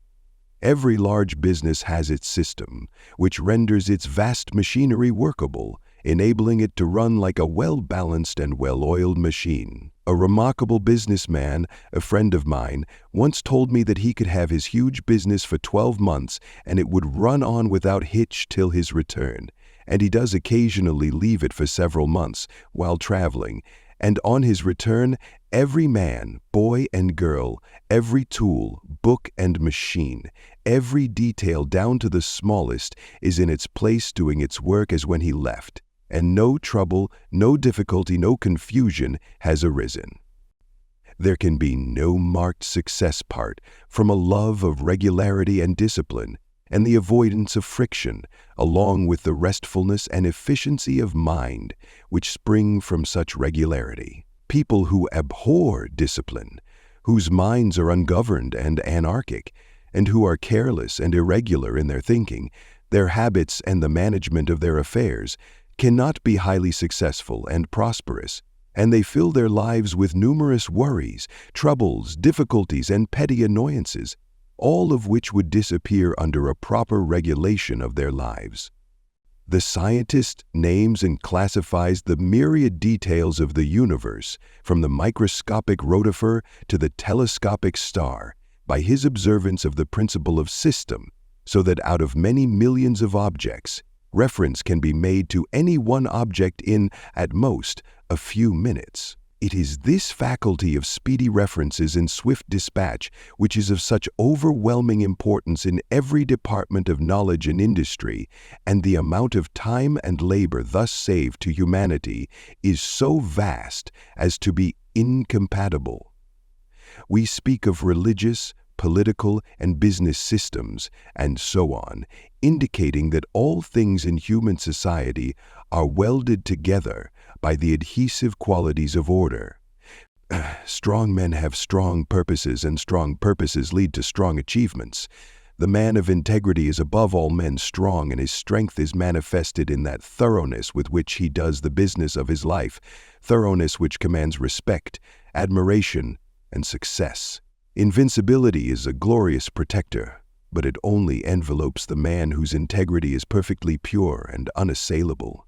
Every large business has its system, which renders its vast machinery workable, enabling it to run like a well-balanced and well-oiled machine. A remarkable businessman, a friend of mine, once told me that he could have his huge business for 12 months and it would run on without hitch till his return. And he does occasionally leave it for several months while traveling, and on his return, every man, boy and girl, every tool, book and machine, every detail down to the smallest is in its place doing its work as when he left, and no trouble, no difficulty, no confusion has arisen. There can be no marked success apart from a love of regularity and discipline, and the avoidance of friction, along with the restfulness and efficiency of mind which spring from such regularity. People who abhor discipline, whose minds are ungoverned and anarchic, and who are careless and irregular in their thinking, their habits and the management of their affairs, cannot be highly successful and prosperous, and they fill their lives with numerous worries, troubles, difficulties, and petty annoyances, all of which would disappear under a proper regulation of their lives. The scientist names and classifies the myriad details of the universe, from the microscopic rotifer to the telescopic star, by his observance of the principle of system, so that out of many millions of objects, reference can be made to any one object in, at most, a few minutes. It is this faculty of speedy references and swift dispatch which is of such overwhelming importance in every department of knowledge and industry, and the amount of time and labor thus saved to humanity is so vast as to be incompatible. We speak of religious, political, and business systems, and so on, indicating that all things in human society are welded together by the adhesive qualities of order. Strong men have strong purposes, and strong purposes lead to strong achievements. The man of integrity is above all men strong, and his strength is manifested in that thoroughness with which he does the business of his life, thoroughness which commands respect, admiration, and success. Invincibility is a glorious protector, but it only envelopes the man whose integrity is perfectly pure and unassailable.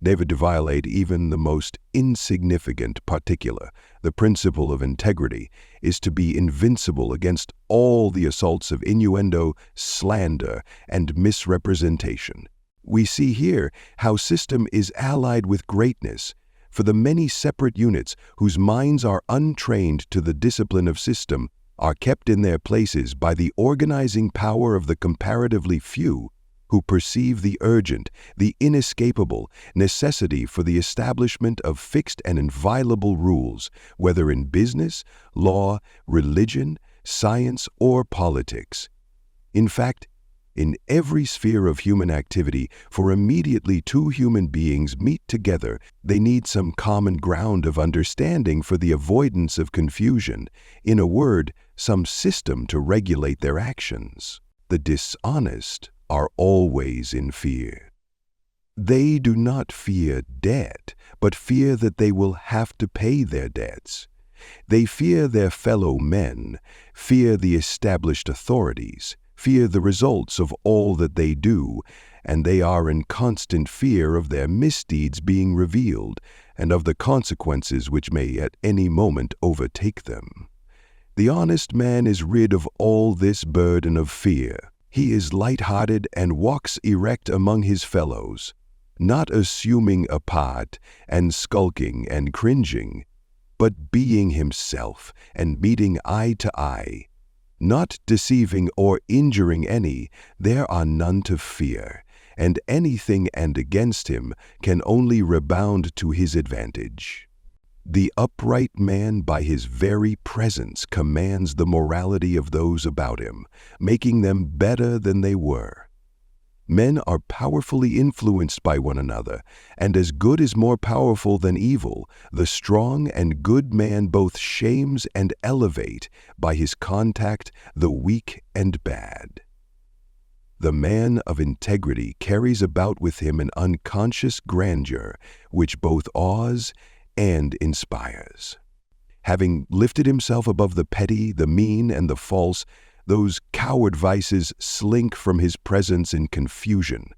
Never to violate even the most insignificant particular. The principle of integrity is to be invincible against all the assaults of innuendo, slander, and misrepresentation. We see here how system is allied with greatness, for the many separate units whose minds are untrained to the discipline of system are kept in their places by the organizing power of the comparatively few who perceive the urgent, the inescapable necessity for the establishment of fixed and inviolable rules, whether in business, law, religion, science, or politics. In fact, in every sphere of human activity, for immediately two human beings meet together, they need some common ground of understanding for the avoidance of confusion, in a word, some system to regulate their actions. The dishonest are always in fear. They do not fear debt, but fear that they will have to pay their debts. They fear their fellow men, fear the established authorities, fear the results of all that they do, and they are in constant fear of their misdeeds being revealed and of the consequences which may at any moment overtake them. The honest man is rid of all this burden of fear. He is light-hearted and walks erect among his fellows, not assuming a part and skulking and cringing, but being himself and meeting eye to eye. Not deceiving or injuring any, there are none to fear, and anything and against him can only rebound to his advantage. The upright man by his very presence commands the morality of those about him, making them better than they were. Men are powerfully influenced by one another, and as good is more powerful than evil, the strong and good man both shames and elevate by his contact the weak and bad. The man of integrity carries about with him an unconscious grandeur which both awes and inspires. Having lifted himself above the petty, the mean, and the false, those coward vices slink from his presence in confusion.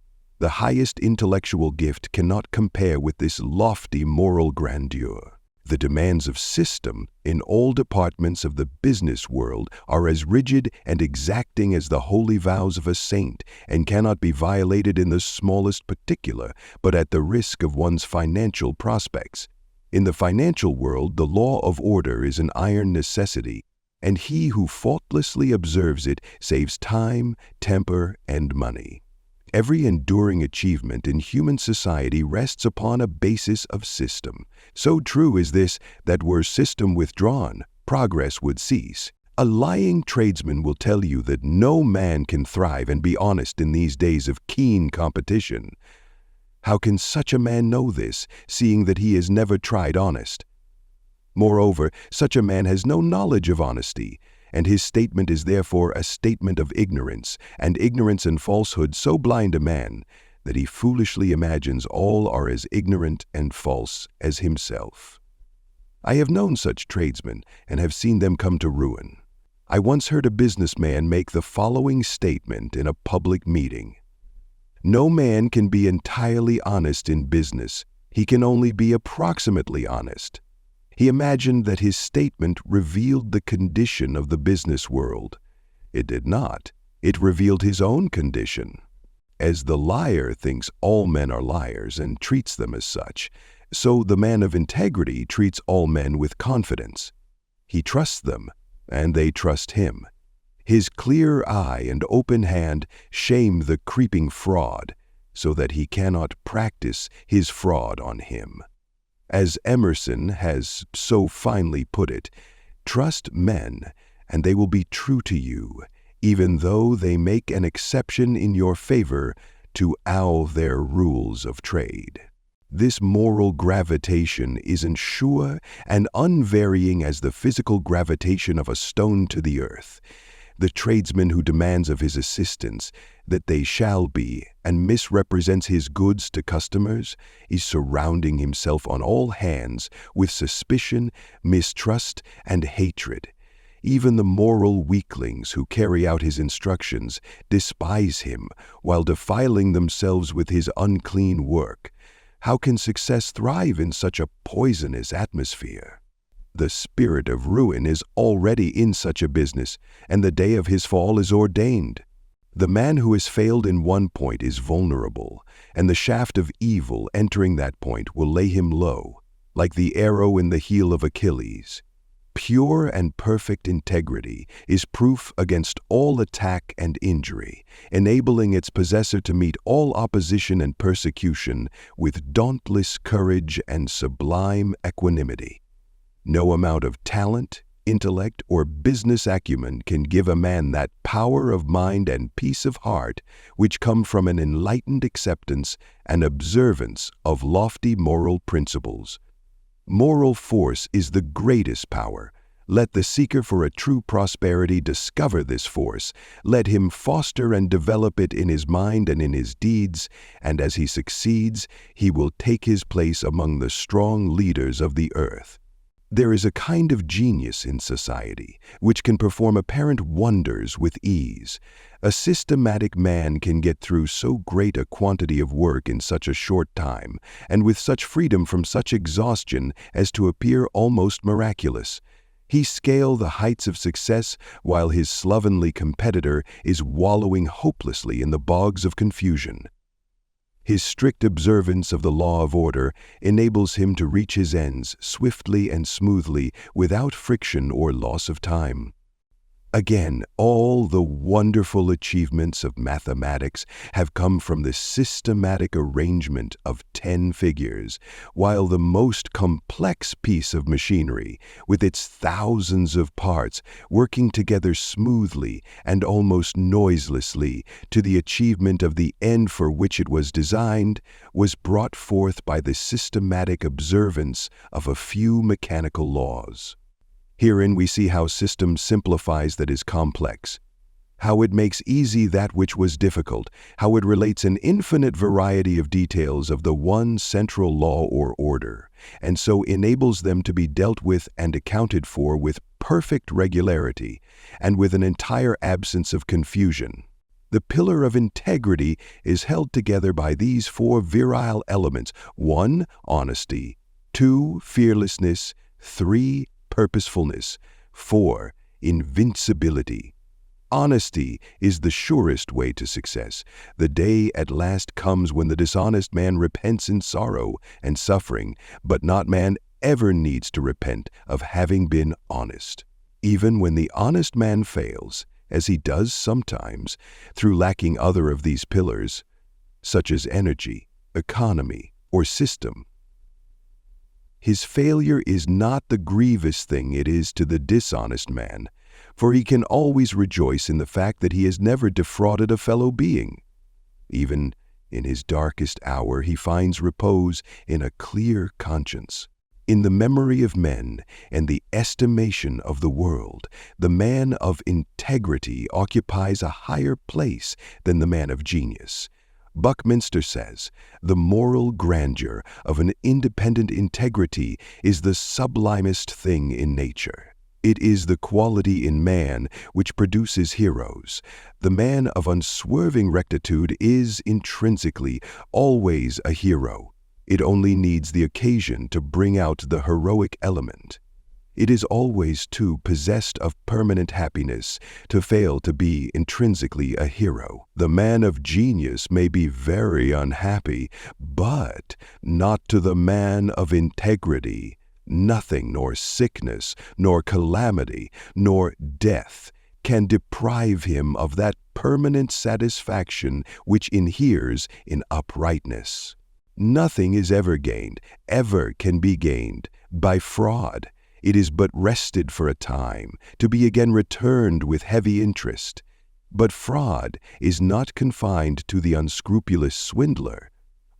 The highest intellectual gift cannot compare with this lofty moral grandeur. The demands of system in all departments of the business world are as rigid and exacting as the holy vows of a saint, and cannot be violated in the smallest particular, but at the risk of one's financial prospects. In the financial world, the law of order is an iron necessity, and he who faultlessly observes it saves time, temper, and money. Every enduring achievement in human society rests upon a basis of system. So true is this that were system withdrawn, progress would cease. A lying tradesman will tell you that no man can thrive and be honest in these days of keen competition. How can such a man know this, seeing that he has never tried honest? Moreover, such a man has no knowledge of honesty, and his statement is therefore a statement of ignorance, and ignorance and falsehood so blind a man that he foolishly imagines all are as ignorant and false as himself. I have known such tradesmen and have seen them come to ruin. I once heard a businessman make the following statement in a public meeting: "No man can be entirely honest in business. He can only be approximately honest." He imagined that his statement revealed the condition of the business world. It did not. It revealed his own condition. As the liar thinks all men are liars and treats them as such, so the man of integrity treats all men with confidence. He trusts them, and they trust him. His clear eye and open hand shame the creeping fraud, so that he cannot practice his fraud on him. As Emerson has so finely put it, trust men, and they will be true to you, even though they make an exception in your favor to owl their rules of trade. This moral gravitation isn't sure and unvarying as the physical gravitation of a stone to the earth. The tradesman who demands of his assistants that they shall be and misrepresents his goods to customers is surrounding himself on all hands with suspicion, mistrust, and hatred. Even the moral weaklings who carry out his instructions despise him while defiling themselves with his unclean work. How can success thrive in such a poisonous atmosphere? The spirit of ruin is already in such a business, and the day of his fall is ordained. The man who has failed in one point is vulnerable, and the shaft of evil entering that point will lay him low, like the arrow in the heel of Achilles. Pure and perfect integrity is proof against all attack and injury, enabling its possessor to meet all opposition and persecution with dauntless courage and sublime equanimity. No amount of talent, intellect, or business acumen can give a man that power of mind and peace of heart which come from an enlightened acceptance and observance of lofty moral principles. Moral force is the greatest power. Let the seeker for a true prosperity discover this force. Let him foster and develop it in his mind and in his deeds, and as he succeeds, he will take his place among the strong leaders of the earth. There is a kind of genius in society which can perform apparent wonders with ease. A systematic man can get through so great a quantity of work in such a short time, and with such freedom from such exhaustion as to appear almost miraculous. He scales the heights of success while his slovenly competitor is wallowing hopelessly in the bogs of confusion. His strict observance of the law of order enables him to reach his ends swiftly and smoothly without friction or loss of time. Again, all the wonderful achievements of mathematics have come from the systematic arrangement of 10 figures, while the most complex piece of machinery, with its thousands of parts working together smoothly and almost noiselessly to the achievement of the end for which it was designed, was brought forth by the systematic observance of a few mechanical laws. Herein we see how system simplifies that is complex. how it makes easy that which was difficult, how it relates an infinite variety of details of the one central law or order, and so enables them to be dealt with and accounted for with perfect regularity and with an entire absence of confusion. The pillar of integrity is held together by these four virile elements: 1. Honesty, 2. Fearlessness, 3. Purposefulness, 4. Invincibility. Honesty is the surest way to success. The day at last comes when the dishonest man repents in sorrow and suffering, but not man ever needs to repent of having been honest. Even when the honest man fails, as he does sometimes, through lacking other of these pillars, such as energy, economy, or system, his failure is not the grievous thing it is to the dishonest man, for he can always rejoice in the fact that he has never defrauded a fellow being. Even in his darkest hour, he finds repose in a clear conscience. In the memory of men and the estimation of the world, the man of integrity occupies a higher place than the man of genius. Buckminster says, "The moral grandeur of an independent integrity is the sublimest thing in nature. It is the quality in man which produces heroes. The man of unswerving rectitude is intrinsically always a hero. It only needs the occasion to bring out the heroic element. It is always too possessed of permanent happiness to fail to be intrinsically a hero. The man of genius may be very unhappy, but not to the man of integrity. Nothing, nor sickness, nor calamity, nor death can deprive him of that permanent satisfaction which inheres in uprightness. Nothing is ever gained, ever can be gained, by fraud. It is but wrested for a time, to be again returned with heavy interest. But fraud is not confined to the unscrupulous swindler.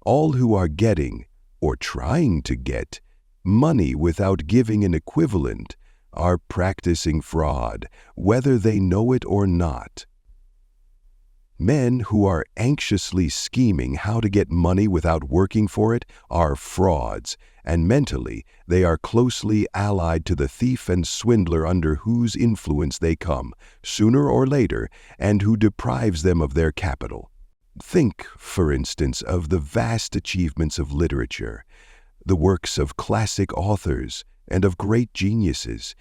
All who are getting, or trying to get, money without giving an equivalent are practicing fraud, whether they know it or not. Men who are anxiously scheming how to get money without working for it are frauds, and mentally they are closely allied to the thief and swindler under whose influence they come, sooner or later, and who deprives them of their capital. Think, for instance, of the vast achievements of literature, the works of classic authors and of great geniuses,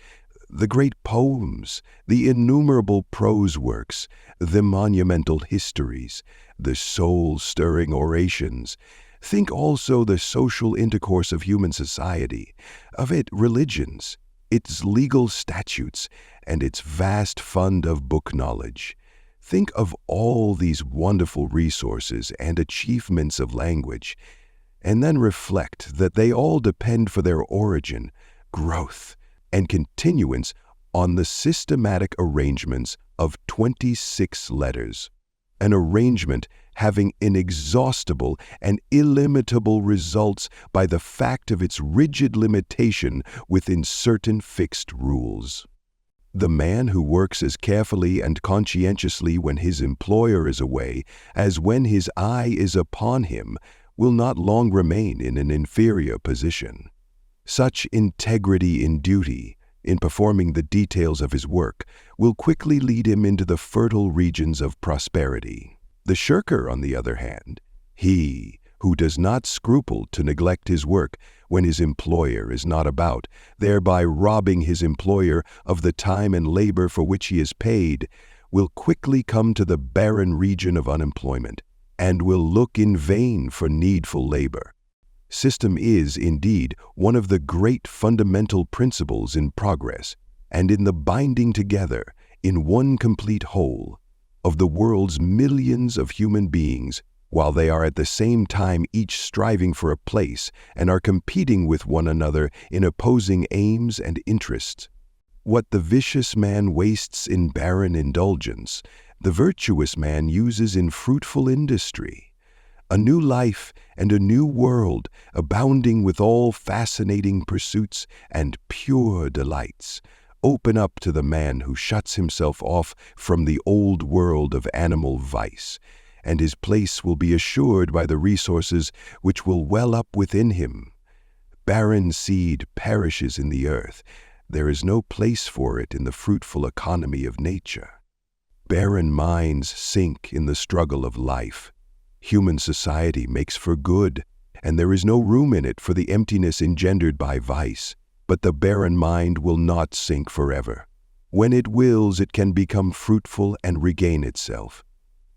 the great poems, the innumerable prose works, the monumental histories, the soul-stirring orations. Think also the social intercourse of human society, of its religions, its legal statutes, and its vast fund of book knowledge. Think of all these wonderful resources and achievements of language, and then reflect that they all depend for their origin, growth, and continuance on the systematic arrangements of 26 letters, an arrangement having inexhaustible and illimitable results by the fact of its rigid limitation within certain fixed rules. The man who works as carefully and conscientiously when his employer is away as when his eye is upon him will not long remain in an inferior position. Such integrity in duty, in performing the details of his work, will quickly lead him into the fertile regions of prosperity. The shirker, on the other hand, he who does not scruple to neglect his work when his employer is not about, thereby robbing his employer of the time and labor for which he is paid, will quickly come to the barren region of unemployment, and will look in vain for needful labor. System is, indeed, one of the great fundamental principles in progress, and in the binding together, in one complete whole, of the world's millions of human beings, while they are at the same time each striving for a place and are competing with one another in opposing aims and interests. What the vicious man wastes in barren indulgence, the virtuous man uses in fruitful industry. A new life and a new world, abounding with all fascinating pursuits and pure delights, Open up to the man who shuts himself off from the old world of animal vice, and his place will be assured by the resources which will well up within him. Barren seed perishes in the earth. There is no place for it in the fruitful economy of nature. Barren minds sink in the struggle of life. Human society makes for good, and there is no room in it for the emptiness engendered by vice. But the barren mind will not sink forever. When it wills, it can become fruitful and regain itself.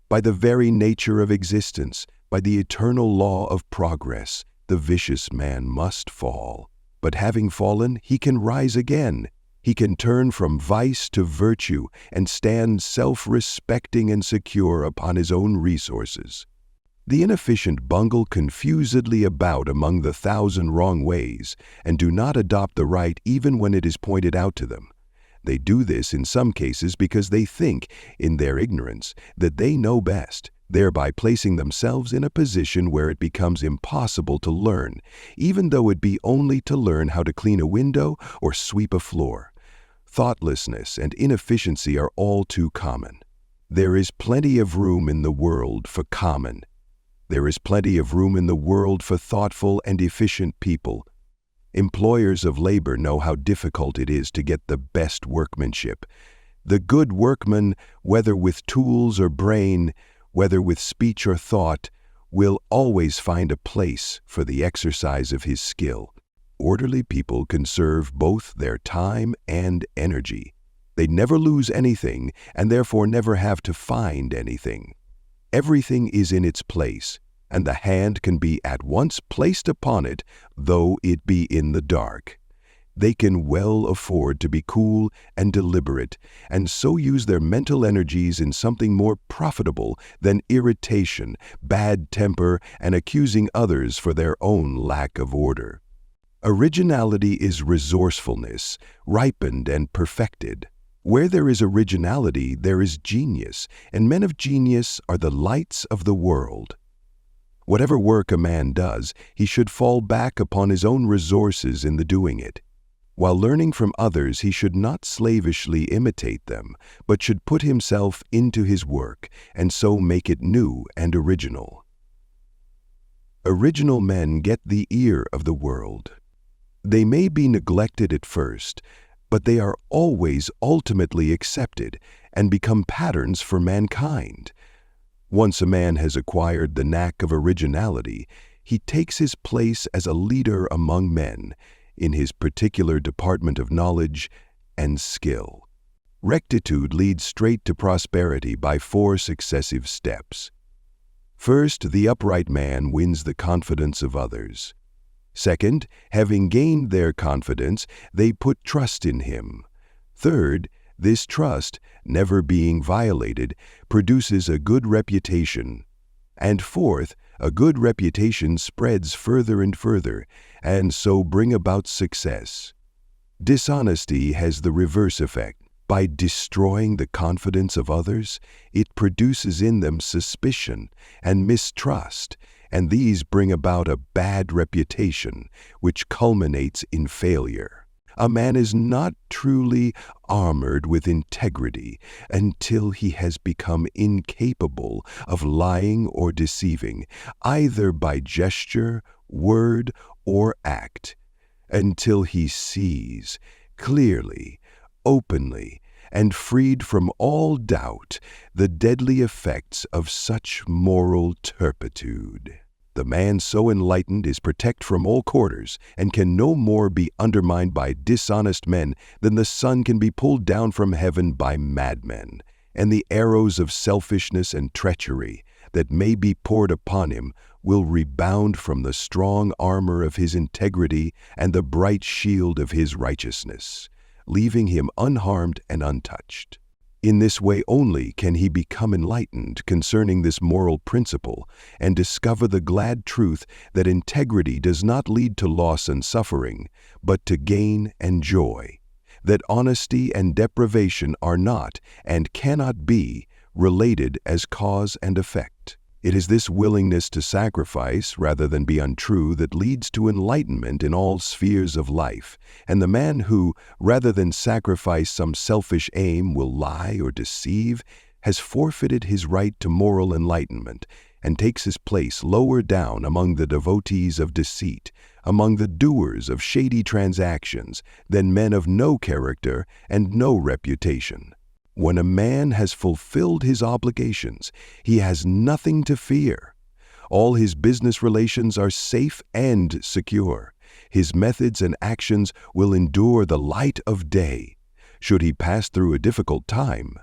By the very nature of existence, by the eternal law of progress, the vicious man must fall. But having fallen, he can rise again. He can turn from vice to virtue and stand self-respecting and secure upon his own resources. The inefficient bungle confusedly about among the thousand wrong ways and do not adopt the right even when it is pointed out to them. They do this in some cases because they think, in their ignorance, that they know best, thereby placing themselves in a position where it becomes impossible to learn, even though it be only to learn how to clean a window or sweep a floor. Thoughtlessness and inefficiency are all too common. There is plenty of room in the world for common. There is plenty of room in the world for thoughtful and efficient people. Employers of labor know how difficult it is to get the best workmanship. The good workman, whether with tools or brain, whether with speech or thought, will always find a place for the exercise of his skill. Orderly people conserve both their time and energy. They never lose anything and therefore never have to find anything. Everything is in its place, and the hand can be at once placed upon it, though it be in the dark. They can well afford to be cool and deliberate, and so use their mental energies in something more profitable than irritation, bad temper, and accusing others for their own lack of order. Originality is resourcefulness, ripened and perfected. Where there is originality, there is genius, and men of genius are the lights of the world. Whatever work a man does, he should fall back upon his own resources in the doing it. While learning from others, he should not slavishly imitate them, but should put himself into his work, and so make it new and original. Original men get the ear of the world. They may be neglected at first, but they are always ultimately accepted and become patterns for mankind. Once a man has acquired the knack of originality, he takes his place as a leader among men in his particular department of knowledge and skill. Rectitude leads straight to prosperity by 4 successive steps. First, the upright man wins the confidence of others. Second, having gained their confidence, they put trust in him. Third, this trust, never being violated, produces a good reputation. And fourth, a good reputation spreads further and further, and so bring about success. Dishonesty has the reverse effect. By destroying the confidence of others, it produces in them suspicion and mistrust, and these bring about a bad reputation, which culminates in failure. A man is not truly armored with integrity until he has become incapable of lying or deceiving, either by gesture, word, or act, until he sees clearly, openly, and freed from all doubt the deadly effects of such moral turpitude. The man so enlightened is protected from all quarters and can no more be undermined by dishonest men than the sun can be pulled down from heaven by madmen, and the arrows of selfishness and treachery that may be poured upon him will rebound from the strong armor of his integrity and the bright shield of his righteousness, leaving him unharmed and untouched. In this way only can he become enlightened concerning this moral principle and discover the glad truth that integrity does not lead to loss and suffering, but to gain and joy, that honesty and deprivation are not and cannot be related as cause and effect. It is this willingness to sacrifice rather than be untrue that leads to enlightenment in all spheres of life, and the man who, rather than sacrifice some selfish aim, will lie or deceive, has forfeited his right to moral enlightenment and takes his place lower down among the devotees of deceit, among the doers of shady transactions, than men of no character and no reputation. When a man has fulfilled his obligations, he has nothing to fear. All his business relations are safe and secure. His methods and actions will endure the light of day. Should he pass through a difficult time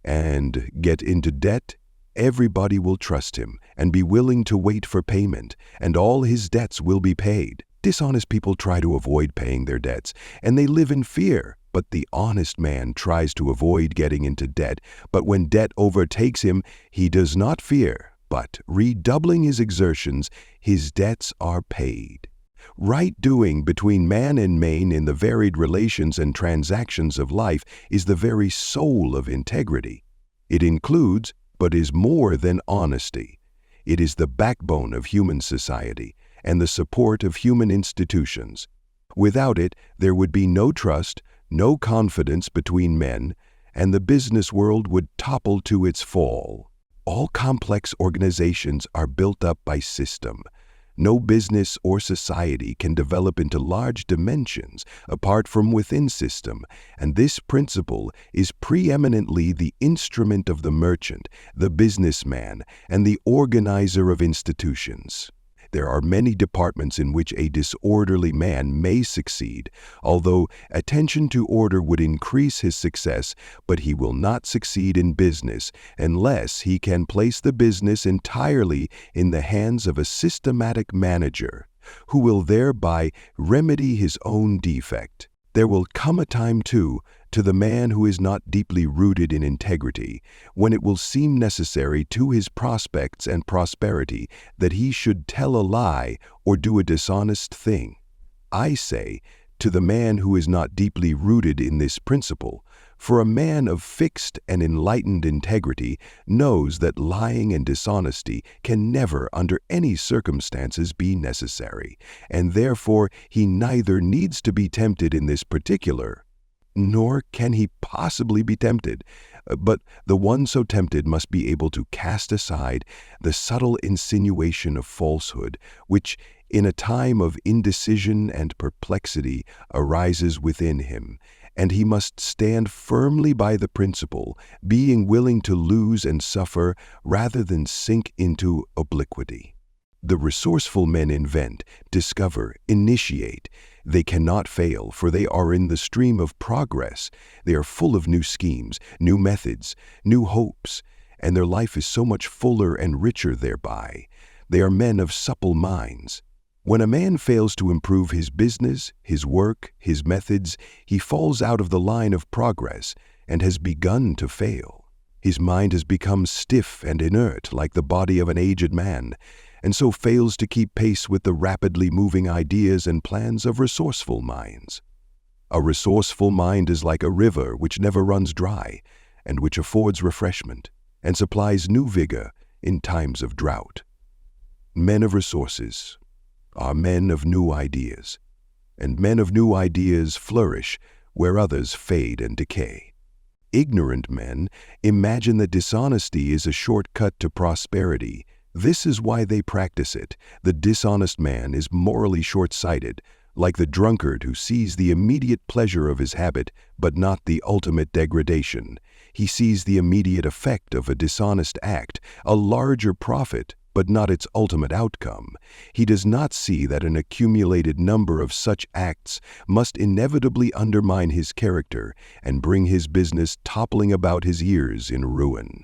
and get into debt, everybody will trust him and be willing to wait for payment, and all his debts will be paid. Dishonest people try to avoid paying their debts, and they live in fear. But the honest man tries to avoid getting into debt, but when debt overtakes him, he does not fear, but, redoubling his exertions, his debts are paid. Right doing between man and man in the varied relations and transactions of life is the very soul of integrity. It includes, but is more than honesty. It is the backbone of human society and the support of human institutions. Without it, there would be no trust, no confidence between men, and the business world would topple to its fall. All complex organizations are built up by system. No business or society can develop into large dimensions apart from within system, and this principle is preeminently the instrument of the merchant, the businessman, and the organizer of institutions. There are many departments in which a disorderly man may succeed, although attention to order would increase his success, but he will not succeed in business unless he can place the business entirely in the hands of a systematic manager, who will thereby remedy his own defect. There will come a time, too, to the man who is not deeply rooted in integrity, when it will seem necessary to his prospects and prosperity that he should tell a lie or do a dishonest thing. I say, to the man who is not deeply rooted in this principle, for a man of fixed and enlightened integrity knows that lying and dishonesty can never under any circumstances be necessary, and therefore he neither needs to be tempted in this particular, nor can he possibly be tempted, but the one so tempted must be able to cast aside the subtle insinuation of falsehood, which, in a time of indecision and perplexity, arises within him, and he must stand firmly by the principle, being willing to lose and suffer rather than sink into obliquity. The resourceful men invent, discover, initiate. They cannot fail, for they are in the stream of progress. They are full of new schemes, new methods, new hopes, and their life is so much fuller and richer thereby. They are men of supple minds. When a man fails to improve his business, his work, his methods, he falls out of the line of progress and has begun to fail. His mind has become stiff and inert like the body of an aged man, and so fails to keep pace with the rapidly moving ideas and plans of resourceful minds. A resourceful mind is like a river which never runs dry, and which affords refreshment, and supplies new vigor in times of drought. Men of resources are men of new ideas, and men of new ideas flourish where others fade and decay. Ignorant men imagine that dishonesty is a shortcut to prosperity. This is why they practice it. The dishonest man is morally short-sighted, like the drunkard who sees the immediate pleasure of his habit, but not the ultimate degradation. He sees the immediate effect of a dishonest act, a larger profit, but not its ultimate outcome. He does not see that an accumulated number of such acts must inevitably undermine his character and bring his business toppling about his ears in ruin.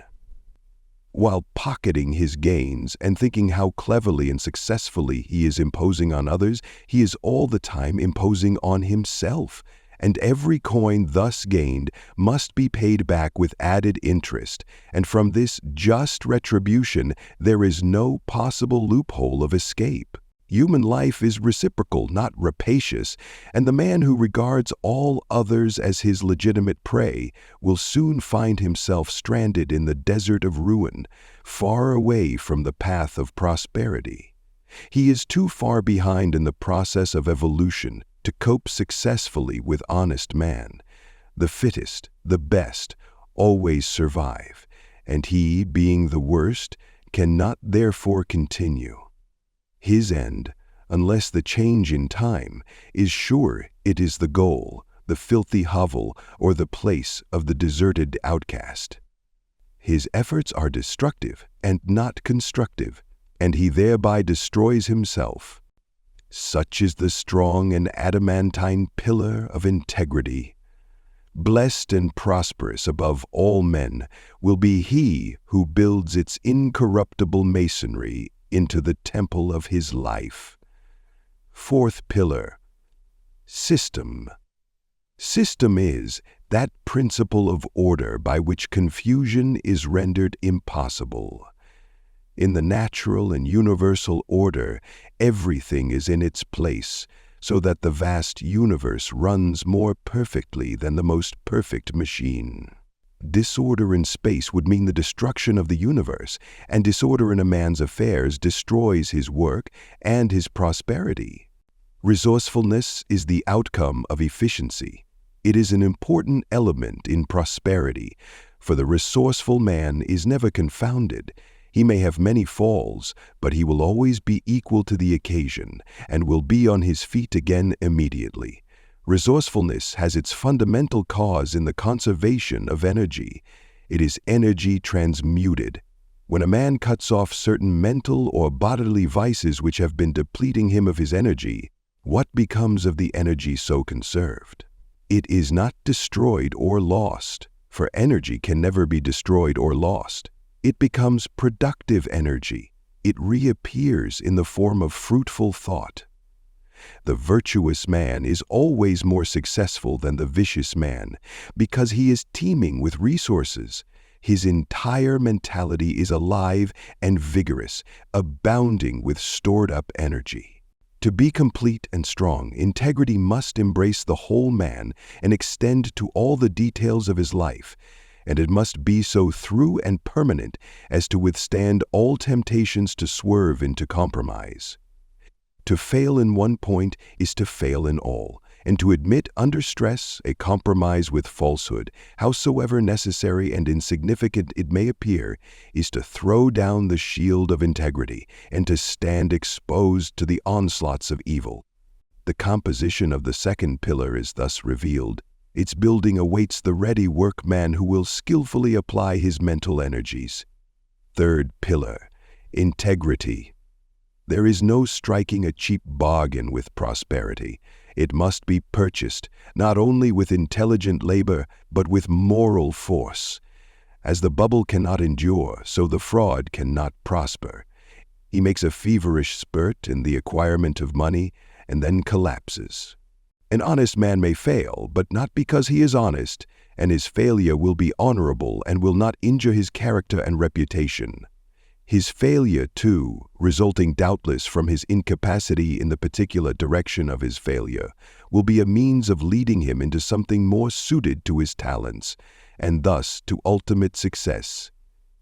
While pocketing his gains and thinking how cleverly and successfully he is imposing on others, he is all the time imposing on himself, and every coin thus gained must be paid back with added interest, and from this just retribution there is no possible loophole of escape. Human life is reciprocal, not rapacious, and the man who regards all others as his legitimate prey will soon find himself stranded in the desert of ruin, far away from the path of prosperity. He is too far behind in the process of evolution to cope successfully with honest man. The fittest, the best, always survive, and he, being the worst, cannot therefore continue. His end, unless the change in time, is sure it is the goal, the filthy hovel, or the place of the deserted outcast. His efforts are destructive and not constructive, and he thereby destroys himself. Such is the strong and adamantine pillar of integrity. Blessed and prosperous above all men will be he who builds its incorruptible masonry into the temple of his life. Fourth pillar, system. System is that principle of order by which confusion is rendered impossible. In the natural and universal order, everything is in its place, so that the vast universe runs more perfectly than the most perfect machine. Disorder in space would mean the destruction of the universe, and disorder in a man's affairs destroys his work and his prosperity. Resourcefulness is the outcome of efficiency. It is an important element in prosperity, for the resourceful man is never confounded. He may have many falls, but he will always be equal to the occasion and will be on his feet again immediately. Resourcefulness has its fundamental cause in the conservation of energy. It is energy transmuted. When a man cuts off certain mental or bodily vices which have been depleting him of his energy, what becomes of the energy so conserved? It is not destroyed or lost, for energy can never be destroyed or lost. It becomes productive energy. It reappears in the form of fruitful thought. The virtuous man is always more successful than the vicious man because he is teeming with resources. His entire mentality is alive and vigorous, abounding with stored-up energy. To be complete and strong, integrity must embrace the whole man and extend to all the details of his life, and it must be so through and permanent as to withstand all temptations to swerve into compromise. To fail in one point is to fail in all, and to admit under stress a compromise with falsehood, howsoever necessary and insignificant it may appear, is to throw down the shield of integrity and to stand exposed to the onslaughts of evil. The composition of the second pillar is thus revealed. Its building awaits the ready workman who will skillfully apply his mental energies. Third pillar, integrity. There is no striking a cheap bargain with prosperity. It must be purchased, not only with intelligent labor, but with moral force. As the bubble cannot endure, so the fraud cannot prosper. He makes a feverish spurt in the acquirement of money, and then collapses. An honest man may fail, but not because he is honest, and his failure will be honorable and will not injure his character and reputation. His failure, too, resulting doubtless from his incapacity in the particular direction of his failure, will be a means of leading him into something more suited to his talents, and thus to ultimate success.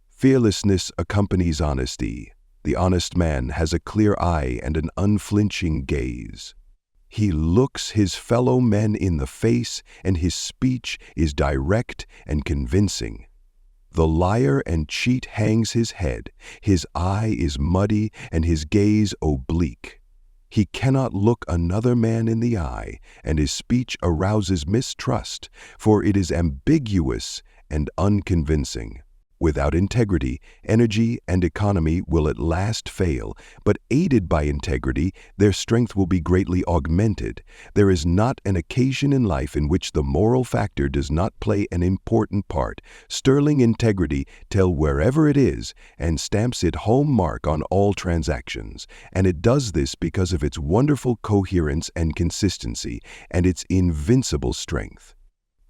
Fearlessness accompanies honesty. The honest man has a clear eye and an unflinching gaze. He looks his fellow men in the face, and his speech is direct and convincing. The liar and cheat hangs his head, his eye is muddy, and his gaze oblique. He cannot look another man in the eye, and his speech arouses mistrust, for it is ambiguous and unconvincing. Without integrity, energy and economy will at last fail, but aided by integrity, their strength will be greatly augmented. There is not an occasion in life in which the moral factor does not play an important part. Sterling integrity tells wherever it is and stamps its home mark on all transactions, and it does this because of its wonderful coherence and consistency and its invincible strength.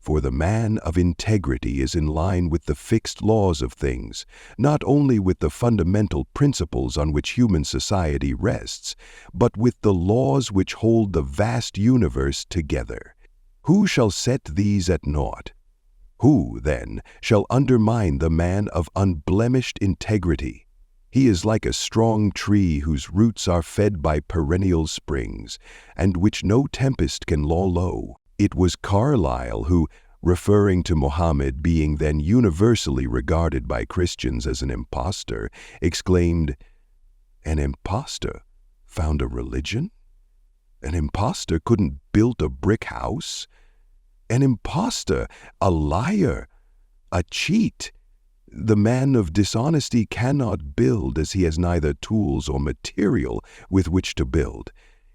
For the man of integrity is in line with the fixed laws of things, not only with the fundamental principles on which human society rests, but with the laws which hold the vast universe together. Who shall set these at naught? Who, then, shall undermine the man of unblemished integrity? He is like a strong tree whose roots are fed by perennial springs, and which no tempest can law low. It was Carlyle who, referring to Muhammad being then universally regarded by Christians as an impostor, exclaimed, "An impostor found a religion? An impostor couldn't build a brick house? An impostor, a liar, a cheat. The man of dishonesty cannot build, as he has neither tools or material with which to build.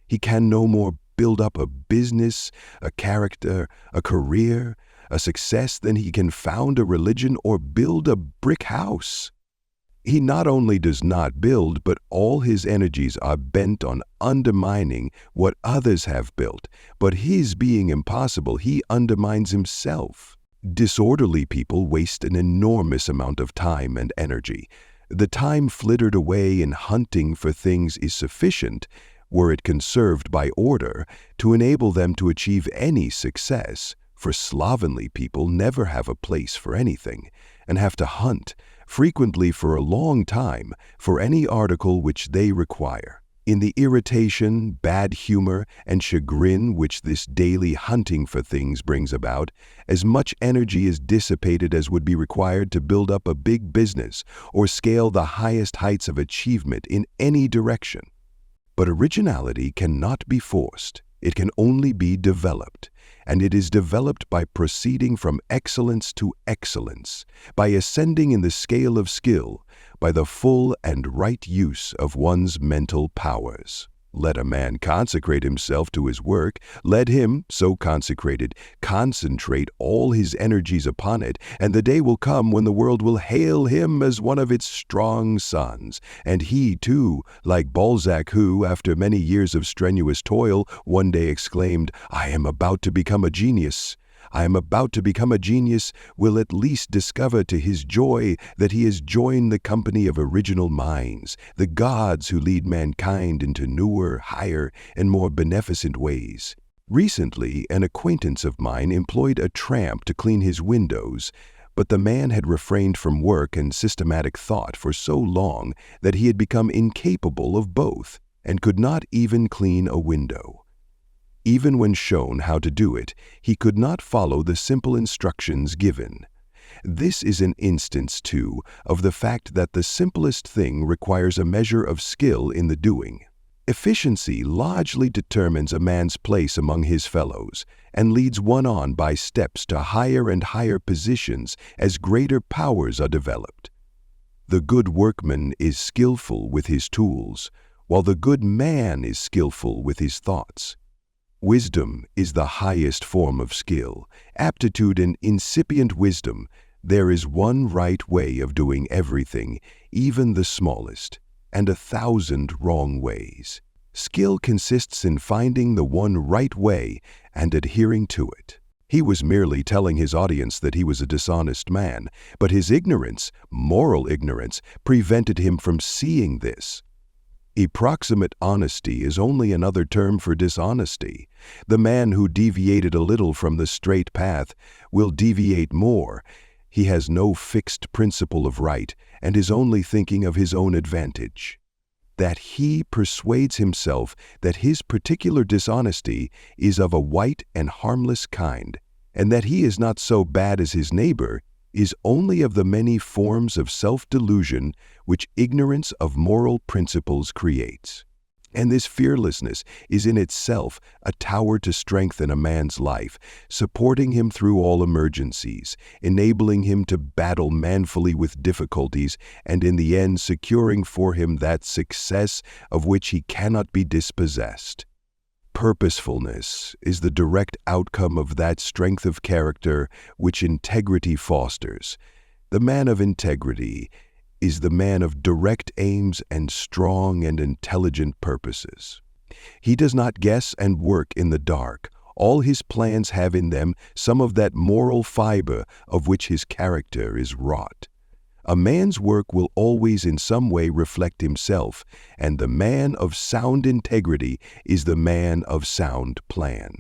He can no more build up a business, a character, a career, a success than he can found a religion or build a brick house. He not only does not build, but all his energies are bent on undermining what others have built. But his being impossible, he undermines himself. Disorderly people waste an enormous amount of time and energy. The time flittered away in hunting for things is sufficient, were it conserved by order, to enable them to achieve any success. For slovenly people never have a place for anything, and have to hunt, frequently for a long time, for any article which they require. In the irritation, bad humor, and chagrin which this daily hunting for things brings about, as much energy is dissipated as would be required to build up a big business or scale the highest heights of achievement in any direction. But originality cannot be forced. It can only be developed, and it is developed by proceeding from excellence to excellence, by ascending in the scale of skill, by the full and right use of one's mental powers. Let a man consecrate himself to his work, let him, so consecrated, concentrate all his energies upon it, and the day will come when the world will hail him as one of its strong sons, and he, too, like Balzac who, after many years of strenuous toil, one day exclaimed, "I am about to become a genius." I am about to become a genius, will at least discover to his joy that he has joined the company of original minds, the gods who lead mankind into newer, higher, and more beneficent ways. Recently, an acquaintance of mine employed a tramp to clean his windows, but the man had refrained from work and systematic thought for so long that he had become incapable of both, and could not even clean a window. Even when shown how to do it, he could not follow the simple instructions given. This is an instance, too, of the fact that the simplest thing requires a measure of skill in the doing. Efficiency largely determines a man's place among his fellows, and leads one on by steps to higher and higher positions as greater powers are developed. The good workman is skillful with his tools, while the good man is skillful with his thoughts. Wisdom is the highest form of skill. Aptitude and incipient wisdom. There is one right way of doing everything, even the smallest, and 1,000 wrong ways. Skill consists in finding the one right way and adhering to it. He was merely telling his audience that he was a dishonest man, but his ignorance, moral ignorance, prevented him from seeing this. Approximate honesty is only another term for dishonesty. The man who deviated a little from the straight path will deviate more. He has no fixed principle of right and is only thinking of his own advantage. That he persuades himself that his particular dishonesty is of a white and harmless kind, and that he is not so bad as his neighbor, is only of the many forms of self-delusion which ignorance of moral principles creates. And this fearlessness is in itself a tower to strengthen a man's life, supporting him through all emergencies, enabling him to battle manfully with difficulties, and in the end securing for him that success of which he cannot be dispossessed. Purposefulness is the direct outcome of that strength of character which integrity fosters. The man of integrity is the man of direct aims and strong and intelligent purposes. He does not guess and work in the dark. All his plans have in them some of that moral fiber of which his character is wrought. A man's work will always in some way reflect himself, and the man of sound integrity is the man of sound plan.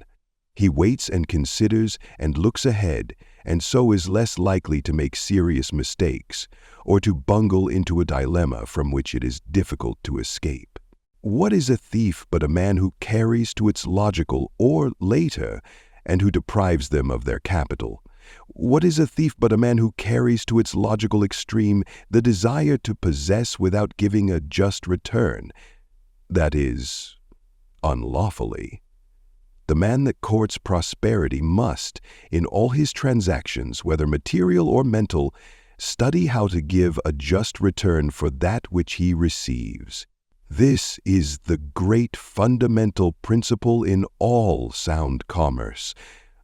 He waits and considers and looks ahead, and so is less likely to make serious mistakes or to bungle into a dilemma from which it is difficult to escape. What is a thief but a man who carries to its logical or later and who deprives them of their capital? What is a thief but a man who carries to its logical extreme the desire to possess without giving a just return, that is, unlawfully? The man that courts prosperity must, in all his transactions, whether material or mental, study how to give a just return for that which he receives. This is the great fundamental principle in all sound commerce,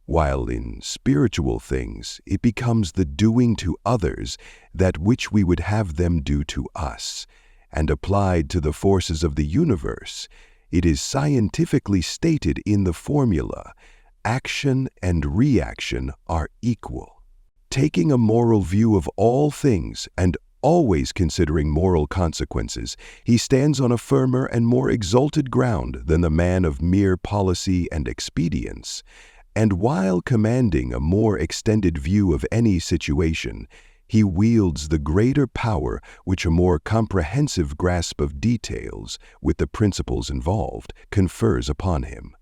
while in spiritual things it becomes the doing to others that which we would have them do to us, and applied to the forces of the universe, it is scientifically stated in the formula, action and reaction are equal. Taking a moral view of all things and always considering moral consequences, he stands on a firmer and more exalted ground than the man of mere policy and expedience. And while commanding a more extended view of any situation, he wields the greater power which a more comprehensive grasp of details, with the principles involved, confers upon him.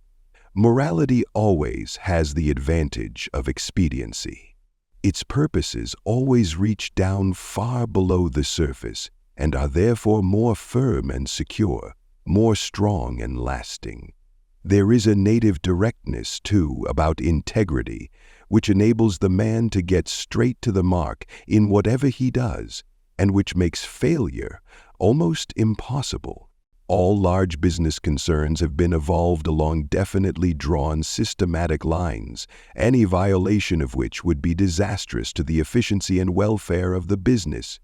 Morality always has the advantage of expediency. Its purposes always reach down far below the surface and are therefore more firm and secure, more strong and lasting. There is a native directness, too, about integrity, which enables the man to get straight to the mark in whatever he does, and which makes failure almost impossible. All large business concerns have been evolved along definitely drawn systematic lines, any violation of which would be disastrous to the efficiency and welfare of the business.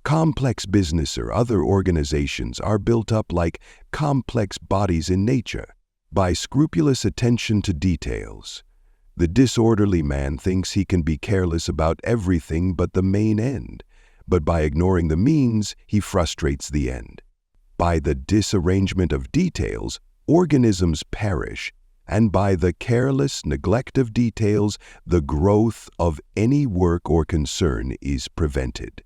Complex business or other organizations are built up like complex bodies in nature, by scrupulous attention to details. The disorderly man thinks he can be careless about everything but the main end, but by ignoring the means, he frustrates the end. By the disarrangement of details, organisms perish, and by the careless neglect of details, the growth of any work or concern is prevented.